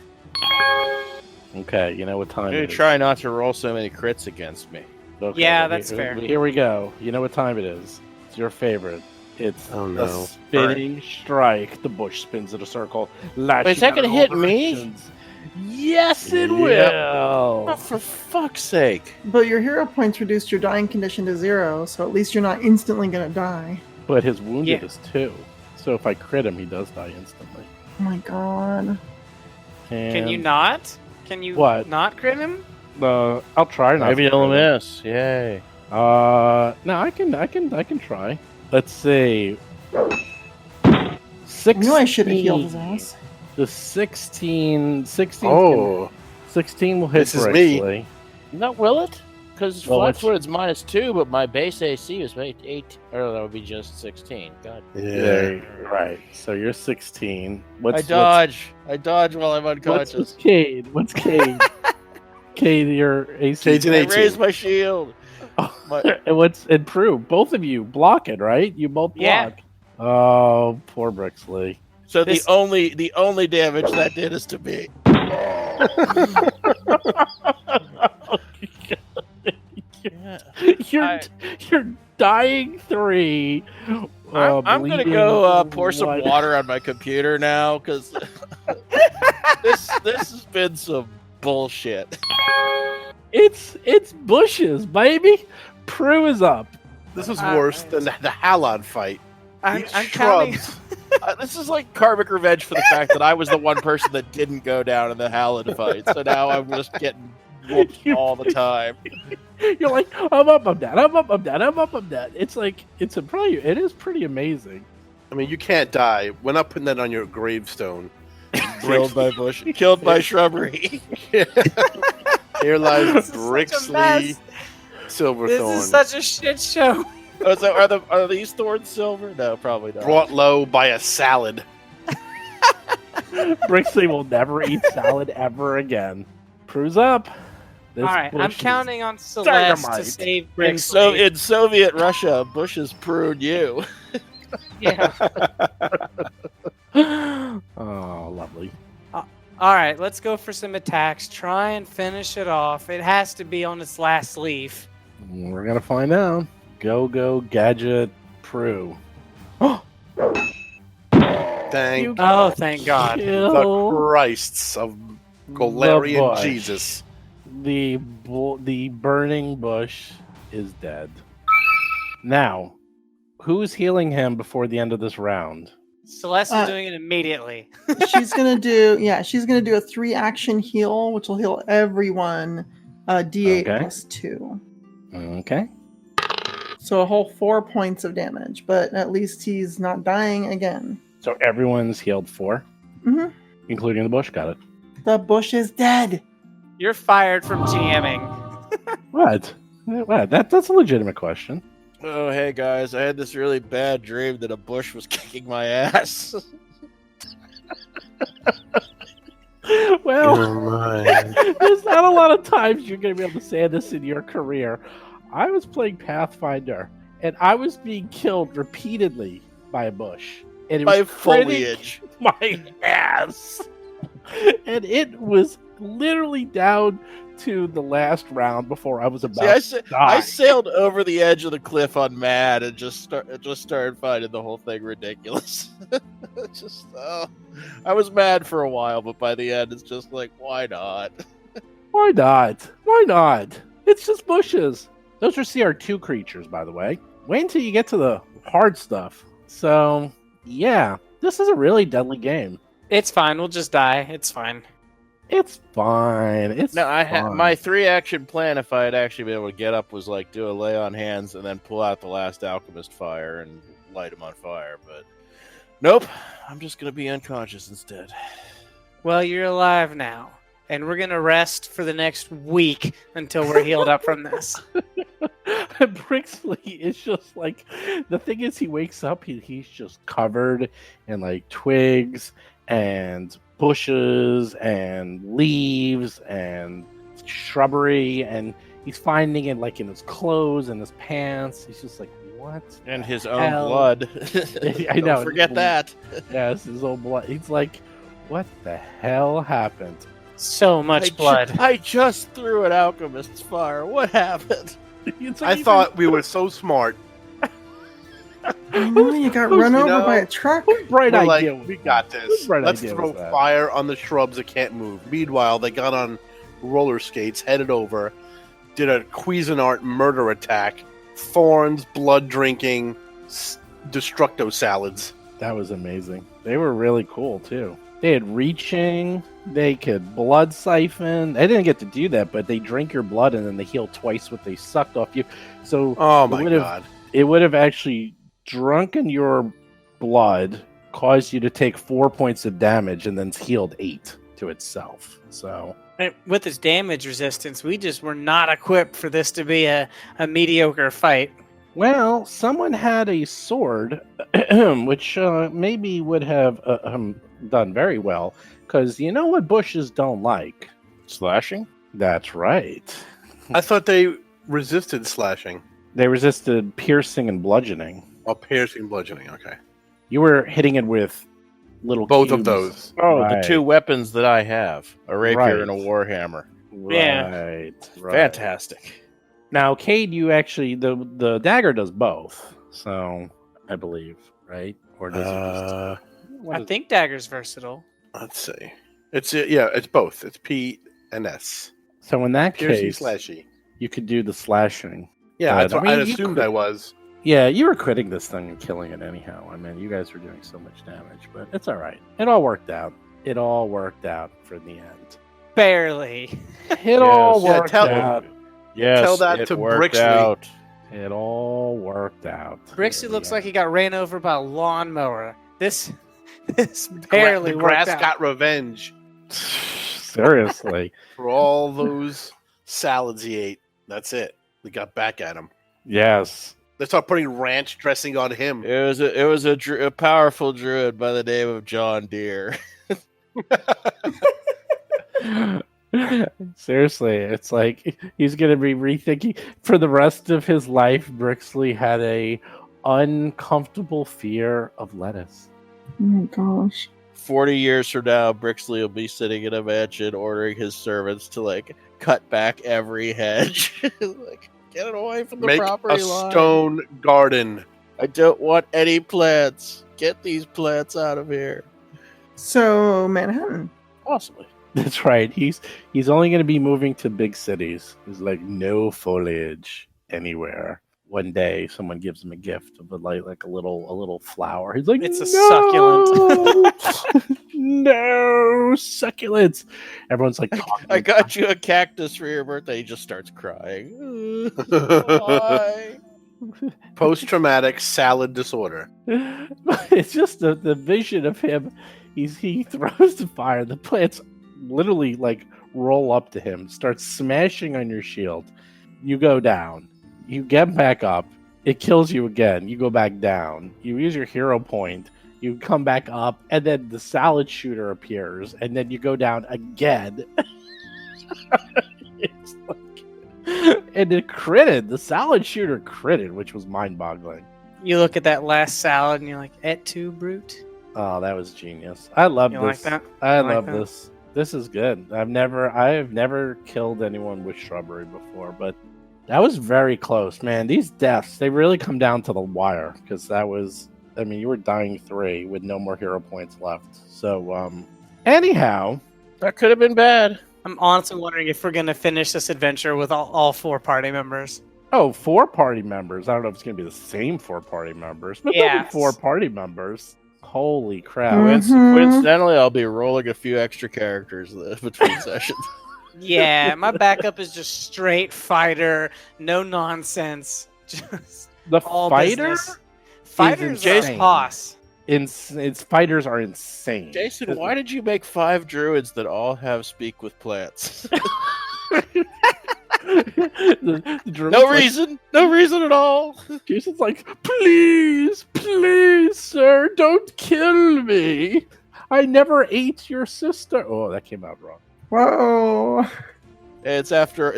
Okay, you know what time You it is. try not to roll so many crits against me. Okay, Yeah, well, that's fair. Here we go. You know what time it is. It's your favorite. It's Oh, the no. spinning strike. The bush spins in a circle. Lashing Is that out gonna in all hit me? directions. Yes, it Yep. will. Oh, for fuck's sake. But your hero points reduced your dying condition to 0, so at least you're not instantly gonna die. But his wounded Yeah. is 2. So if I crit him, he does die instantly. Oh my god. Can you And, not? Can you What? not crit him? I'll try not Maybe to you'll crit him. miss. Yay. No, I can try. Let's see. 16. I knew I should have healed his ass. The 16 Oh, 16 will hit This is me. Brixley. No, will it? Because Well, flat-footed's -2, but my base AC is 8. Or that would be just 16. God. yeah. Right. So you're 16. I dodge while I'm What's unconscious. Cade? What's Cade? Cade, your AC. Cade's an I 18. raise my shield. My- And what's improved? Both of you block it, right? You both Yeah. block. Oh, poor Brixley. So This- the only damage that did is to me. You're you're dying 3. I'm gonna bleeding go pour some 1. water on my computer now because this has been some bullshit. It's bushes, baby. Prue is up. This was worse than the Halon fight. I'm These counting. shrubs. This is like karmic revenge for the fact that I was the one person that didn't go down in the Halon fight. So now I'm just getting whooped all the time. You're like, I'm up, I'm down, I'm up, I'm down, I'm up, I'm down. It's like it is pretty amazing. I mean, you can't die. We're not putting that on your gravestone. Killed by bush, killed by shrubbery. Here lies This is such a Brixley mess. Silverthorn. This is such a shit show. Oh, so are these thorns silver? No, probably not. brought low by a salad. Brixley will never eat salad ever again. Prue's up. This All right, I'm bush is- counting on Celeste to dynamite. save In, Brixley. in Soviet Russia, bushes pruned you. Yeah. Oh, lovely. All right, let's go for some attacks. Try and finish it off. It has to be on its last leaf. We're gonna find out. Go, gadget, Prue. Thank Oh, thank God. the Kill Christs of Golarian bush. Jesus. the burning bush is dead. Now, who's healing him before the end of this round? Celeste is doing it immediately. She's gonna do a 3-action heal, which will heal everyone D8 Okay. plus 2. Okay. So a whole 4 points of damage, but at least he's not dying again. So everyone's healed 4, Mhm. including the bush. Got it. The bush is dead. You're fired from GMing. What? That's a legitimate question. Oh, hey guys, I had this really bad dream that a bush was kicking my ass. Well, Oh, there's not a lot of times you're going to be able to say this in your career. I was playing Pathfinder, and I was being killed repeatedly by a bush. And it By was critting foliage. my ass. And it was literally down to the last round before I was about See, to die. I sailed over the edge of the cliff on Mad and just started finding the whole thing ridiculous. I was mad for a while, but by the end, it's just like, why not? Why not? Why not? It's just bushes. Those are CR2 creatures, by the way. Wait until you get to the hard stuff. So, yeah, this is a really deadly game. It's fine. We'll just die. It's fine. It's fine. It's No, I had fine. my 3-action plan. If I had actually been able to get up, was like do a lay on hands and then pull out the last alchemist fire and light him on fire. But nope, I'm just gonna be unconscious instead. Well, you're alive now, and we're gonna rest for the next week until we're healed up from this. Brixley is just like, the thing is, he wakes up, he's just covered in like twigs and bushes and leaves and shrubbery, and he's finding it like in his clothes and his pants. He's just like, what? And his hell? own blood. I know. Don't forget that. Yes, his own blood. He's like, what the hell happened? So much blood. I just threw an alchemist's fire. What happened? It's like I he's thought we were so smart. I know you got run over by a truck. like, bright We're idea. like, we got this. Whose bright Let's idea throw was that? fire on the shrubs that can't move. Meanwhile, they got on roller skates, headed over, did a Cuisinart murder attack, thorns, blood drinking, destructo salads. That was amazing. They were really cool too. They had reaching. They could blood siphon. They didn't get to do that, but they drink your blood and then they heal twice what they sucked off you. So Oh it my would've- god. it would have actually drunken your blood, caused you to take 4 points of damage, and then healed 8 to itself. So And with his damage resistance, we just were not equipped for this to be a mediocre fight. well, someone had a sword, which maybe would have done very well, because you know what bushes don't like? Slashing? That's right. I thought they resisted slashing. They resisted piercing and bludgeoning. Oh, piercing, bludgeoning. Okay. You were hitting it with little Both of cubes. those. Oh, Right. the two weapons that I have. A rapier Right. and a warhammer. Yeah. Right. Fantastic. Now, Cade, you actually the dagger does both. So I believe, right? Or does it just, I think dagger's versatile. Let's see. It's both. It's P and S. so in that Piercing, case, slashy. you could do the slashing. Yeah, But, that's what I mean, I you assumed could- I was. Yeah, you were quitting this thing and killing it anyhow. I mean, you guys were doing so much damage, but it's all right. It all worked out. It all worked out for the end. Barely. It all Yeah, worked tell- out. Yes, Tell that it to worked Brixley. out. It all worked out. Brixley in looks the like he end. got ran over by a lawnmower. This barely The worked grass out. got revenge Seriously. for all those salads he ate. That's it. They got back at him. Yes. They start putting ranch dressing on him. It was a powerful druid by the name of John Deere. Seriously, it's like he's gonna be rethinking for the rest of his life. Brixley had a uncomfortable fear of lettuce. Oh my gosh. 40 years from now, Brixley will be sitting in a mansion ordering his servants to like cut back every hedge. Like, get it away from the Make property a line. stone garden. I don't want any plants. Get these plants out of here. So Manhattan. Possibly. That's right. He's only gonna be moving to big cities. There's like no foliage anywhere. One day, someone gives him a gift of like a little flower. He's like, It's a "No! No succulents. Everyone's like, talking I got you a cactus for your birthday. He just starts crying. Why? Post-traumatic salad disorder. It's just the vision of him. He throws the fire. The plants literally like roll up to him, start smashing on your shield. You go down. You get back up. It kills you again. You go back down. You use your hero point. You come back up, and then the salad shooter appears, and then you go down again. It's like, and it critted. The salad shooter critted, which was mind-boggling. You look at that last salad and you're like, et tu, brute? Oh, that was genius. I love You this. like that? I You like love that? this. This is good. I have never killed anyone with shrubbery before, but that was very close, man. These deaths, they really come down to the wire, because that was, I mean, you were dying 3 with no more hero points left. So, anyhow, That could have been bad. I'm honestly wondering if we're going to finish this adventure with all 4 party members. 4 party members. I don't know if it's going to be the same 4 party members, but there'll be Yes. 4 party members. Holy crap. Coincidentally, I'll be rolling a few extra characters between sessions. Yeah, my backup is just straight fighter, no nonsense. Just The all fighter? business. Fighter's insane. a boss. its fighters are insane. Jason, why did you make 5 druids that all have speak with plants? No reason at all. Jason's like, please, sir, don't kill me. I never ate your sister. Oh, that came out wrong. Whoa. It's after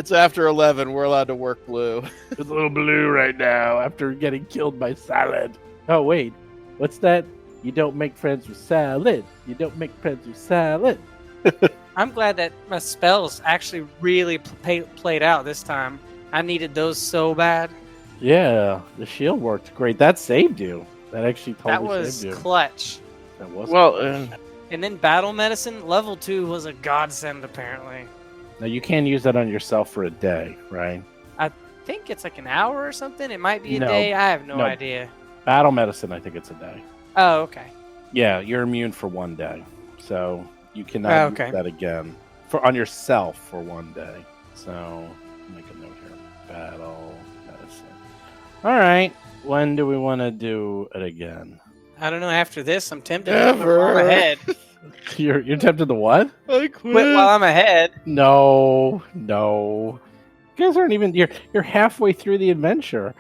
11. We're allowed to work blue. It's a little blue right now after getting killed by salad. Oh, wait. What's that? You don't make friends with salad. You don't make friends with salad. I'm glad that my spells actually really played out this time. I needed those so bad. Yeah, the shield worked great. That saved you. That actually That totally was saved you. clutch. That was Well, And then battle medicine, level 2 was a godsend apparently. Now, you can use that on yourself for a day, right? I think it's like an hour or something. It might be a No. day. I have no No. idea. Battle medicine, I think it's a day. Oh, okay. Yeah, you're immune for 1 day. So you cannot okay. use that again on yourself for 1 day. So make a note here. Battle medicine. All right. When do we want to do it again? I don't know. After this, I'm tempted Never. to quit while I'm ahead. You're tempted to what? I Quit while I'm ahead. No. You guys aren't even. You're halfway through the adventure.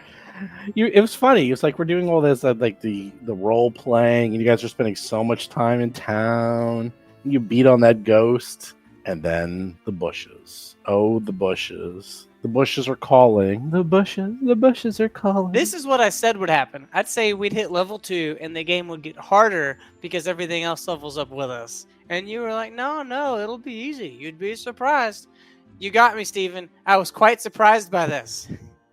It was funny. It's like we're doing all this, like the role playing, and you guys are spending so much time in town. You beat on that ghost, and then the bushes. Oh, the bushes! The bushes are calling. The bushes are calling. This is what I said would happen. I'd say we'd hit level 2 and the game would get harder because everything else levels up with us. And you were like, no, it'll be easy. You'd be surprised. You got me, Steven. I was quite surprised by this.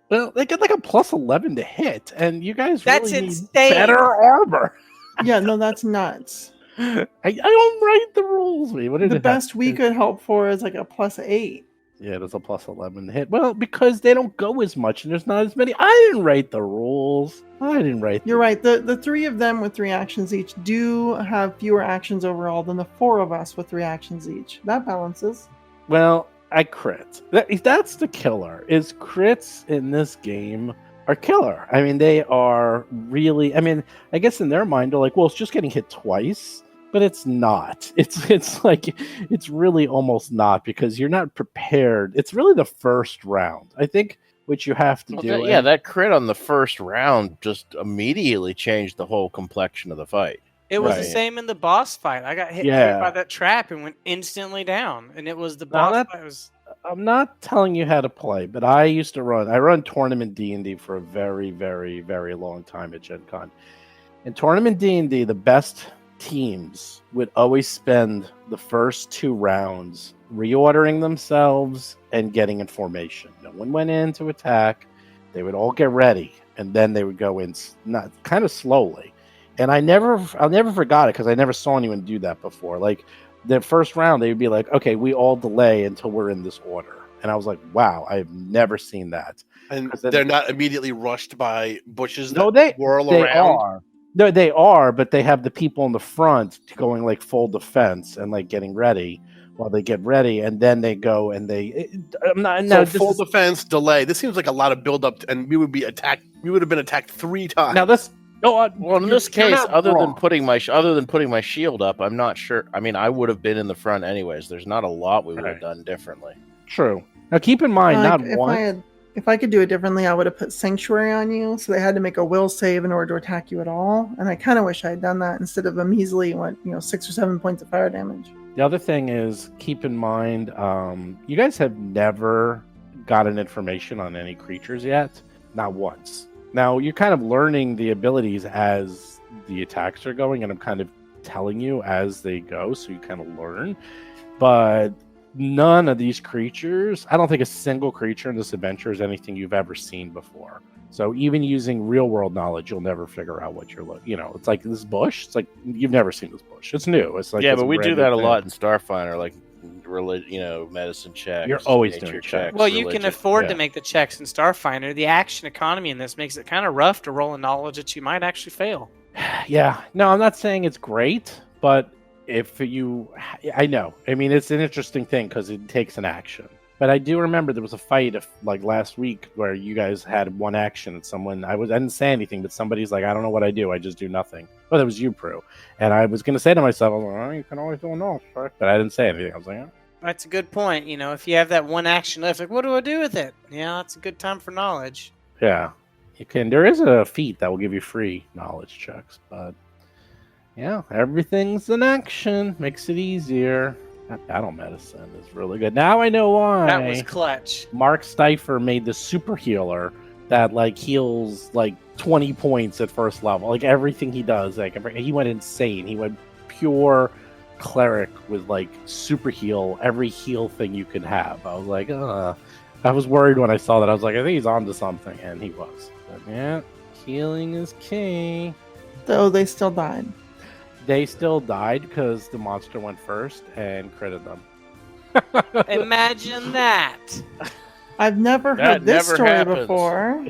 Well, they get like a plus 11 to hit, and you guys That's really need insane. better armor. Yeah, no, that's nuts. I don't write the rules. What did The it best have? we could hope for is like a +8. Yeah, there's a plus 11 to hit. Well, because they don't go as much and there's not as many. I didn't write the rules. You're right. The 3 of them with 3 actions each do have fewer actions overall than the 4 of us with 3 actions each. That balances. Well, I crit. That's the killer. Is crits in this game are killer. I mean, they are really. I mean, I guess in their mind, they're like, well, it's just getting hit twice. But it's not. It's like it's really almost not because you're not prepared. It's really the first round. I think what you have to do. That crit on the first round just immediately changed the whole complexion of the fight. It was the Right. same in the boss fight. I got hit Yeah. by that trap and went instantly down. And it was the Now boss that- fight. Was I'm not telling you how to play, but I used to run. I run tournament D&D for a very, very, very long time at Gen Con. In tournament D&D, the best teams would always spend the first 2 rounds reordering themselves and getting in formation. No one went in to attack. They would all get ready, and then they would go in not kind of slowly. And I'll never forgot it because I never saw anyone do that before. Like the first round, they would be like, "Okay, we all delay until we're in this order." And I was like, "Wow, I've never seen that." And 'Cause then- they're not immediately rushed by bushes No, that whirl they around. are. No, they are, but they have the people in the front going like full defense and like getting ready while they get ready, and then they go and they. I'm not. So No, full defense, delay. This seems like a lot of buildup, and we would be attacked. We would have been attacked 3 times. now this. No, Well, in this you're case, not other than wrong. putting my shield up, I'm not sure. I mean, I would have been in the front anyways. There's not a lot we would have Right. done differently. True. Now keep in mind, Like, not one. if I could do it differently, I would have put Sanctuary on you, so they had to make a will save in order to attack you at all. And I kind of wish I had done that instead of a measly, 6 or 7 points of fire damage. The other thing is, keep in mind, you guys have never gotten information on any creatures yet, not once. Now you're kind of learning the abilities as the attacks are going, and I'm kind of telling you as they go, so you kind of learn. But none of these creatures, I don't think a single creature in this adventure is anything you've ever seen before. So even using real world knowledge, you'll never figure out what you're looking. It's like this bush. It's like you've never seen this bush. It's new. It's like yeah, this but we do brand new that a thing. lot in Starfinder, like medicine checks. You're always nature doing checks. well, you can religion. afford yeah. to make the checks in Starfinder. The action economy in this makes it kind of rough to roll a knowledge that you might actually fail. Yeah, no, I'm not saying it's great, but I know. I mean, it's an interesting thing because it takes an action. But I do remember there was a fight like last week where you guys had one action and someone I didn't say anything, but somebody's like, I don't know what I do, I just do nothing. Oh, that was you, Prue. And I was gonna say to myself, oh, you can always do no, but I didn't say anything. I was like, oh. That's a good point. You know, if you have that one action left, like, what do I do with it? Yeah, that's a good time for knowledge. Yeah, you can. There is a feat that will give you free knowledge checks, but yeah, everything's an action. Makes it easier. That battle medicine is really good. Now I know why. That was clutch. Mark Stifer made the super healer that like heals like 20 points at first level. Like everything he does, like he went insane. He went pure cleric with like super heal, every heal thing you could have. I was like, I was worried when I saw that. I was like, I think he's onto something, and he was. But yeah, healing is key. Though they still died. They still died because the monster went first and critted them. Imagine that. I've never That heard this never story happens. before.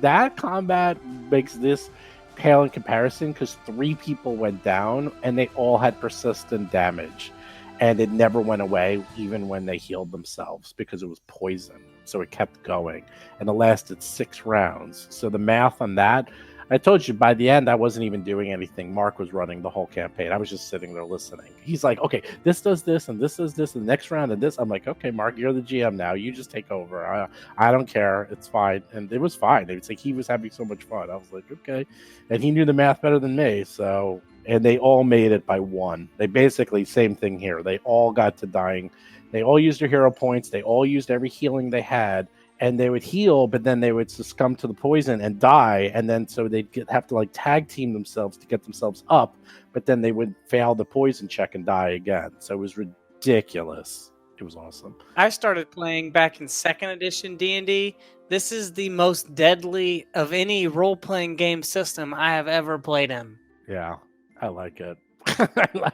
That combat makes this pale in comparison because 3 people went down and they all had persistent damage, and it never went away even when they healed themselves because it was poison, so it kept going, and it lasted 6 rounds. So the math on that, I told you by the end I wasn't even doing anything. Mark was running the whole campaign. I was just sitting there listening. He's like, okay, this does this and this does this and the next round and this. I'm like, okay, Mark, you're the GM now, you just take over. I don't care, it's fine. And it was fine. It's like he was having so much fun. I was like, okay. And he knew the math better than me. So, and they all made it by 1. They basically, same thing here, they all got to dying. They all used their hero points. They all used every healing they had. And they would heal, but then they would succumb to the poison and die. And then so they'd have to like tag team themselves to get themselves up. But then they would fail the poison check and die again. So it was ridiculous. It was awesome. I started playing back in 2nd edition D&D. This is the most deadly of any role-playing game system I have ever played in. Yeah, I like it.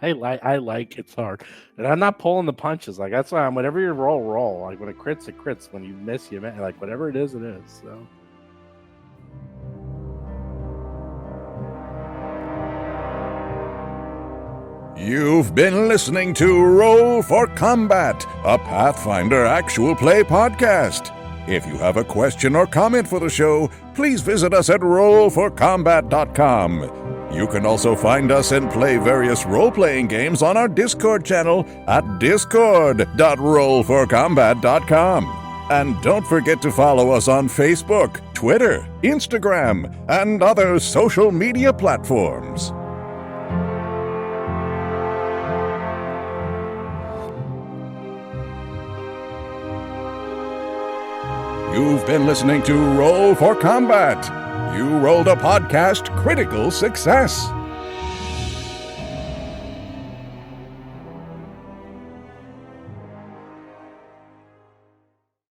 I like it's hard, and I'm not pulling the punches. Like that's why I'm. Whatever you roll. Like when it crits, it crits. When you miss, you miss. Like whatever it is, it is. So. You've been listening to Roll for Combat, a Pathfinder actual play podcast. If you have a question or comment for the show, please visit us at rollforcombat.com. You can also find us and play various role-playing games on our Discord channel at discord.rollforcombat.com. And don't forget to follow us on Facebook, Twitter, Instagram, and other social media platforms. You've been listening to Roll for Combat. You rolled a podcast critical success.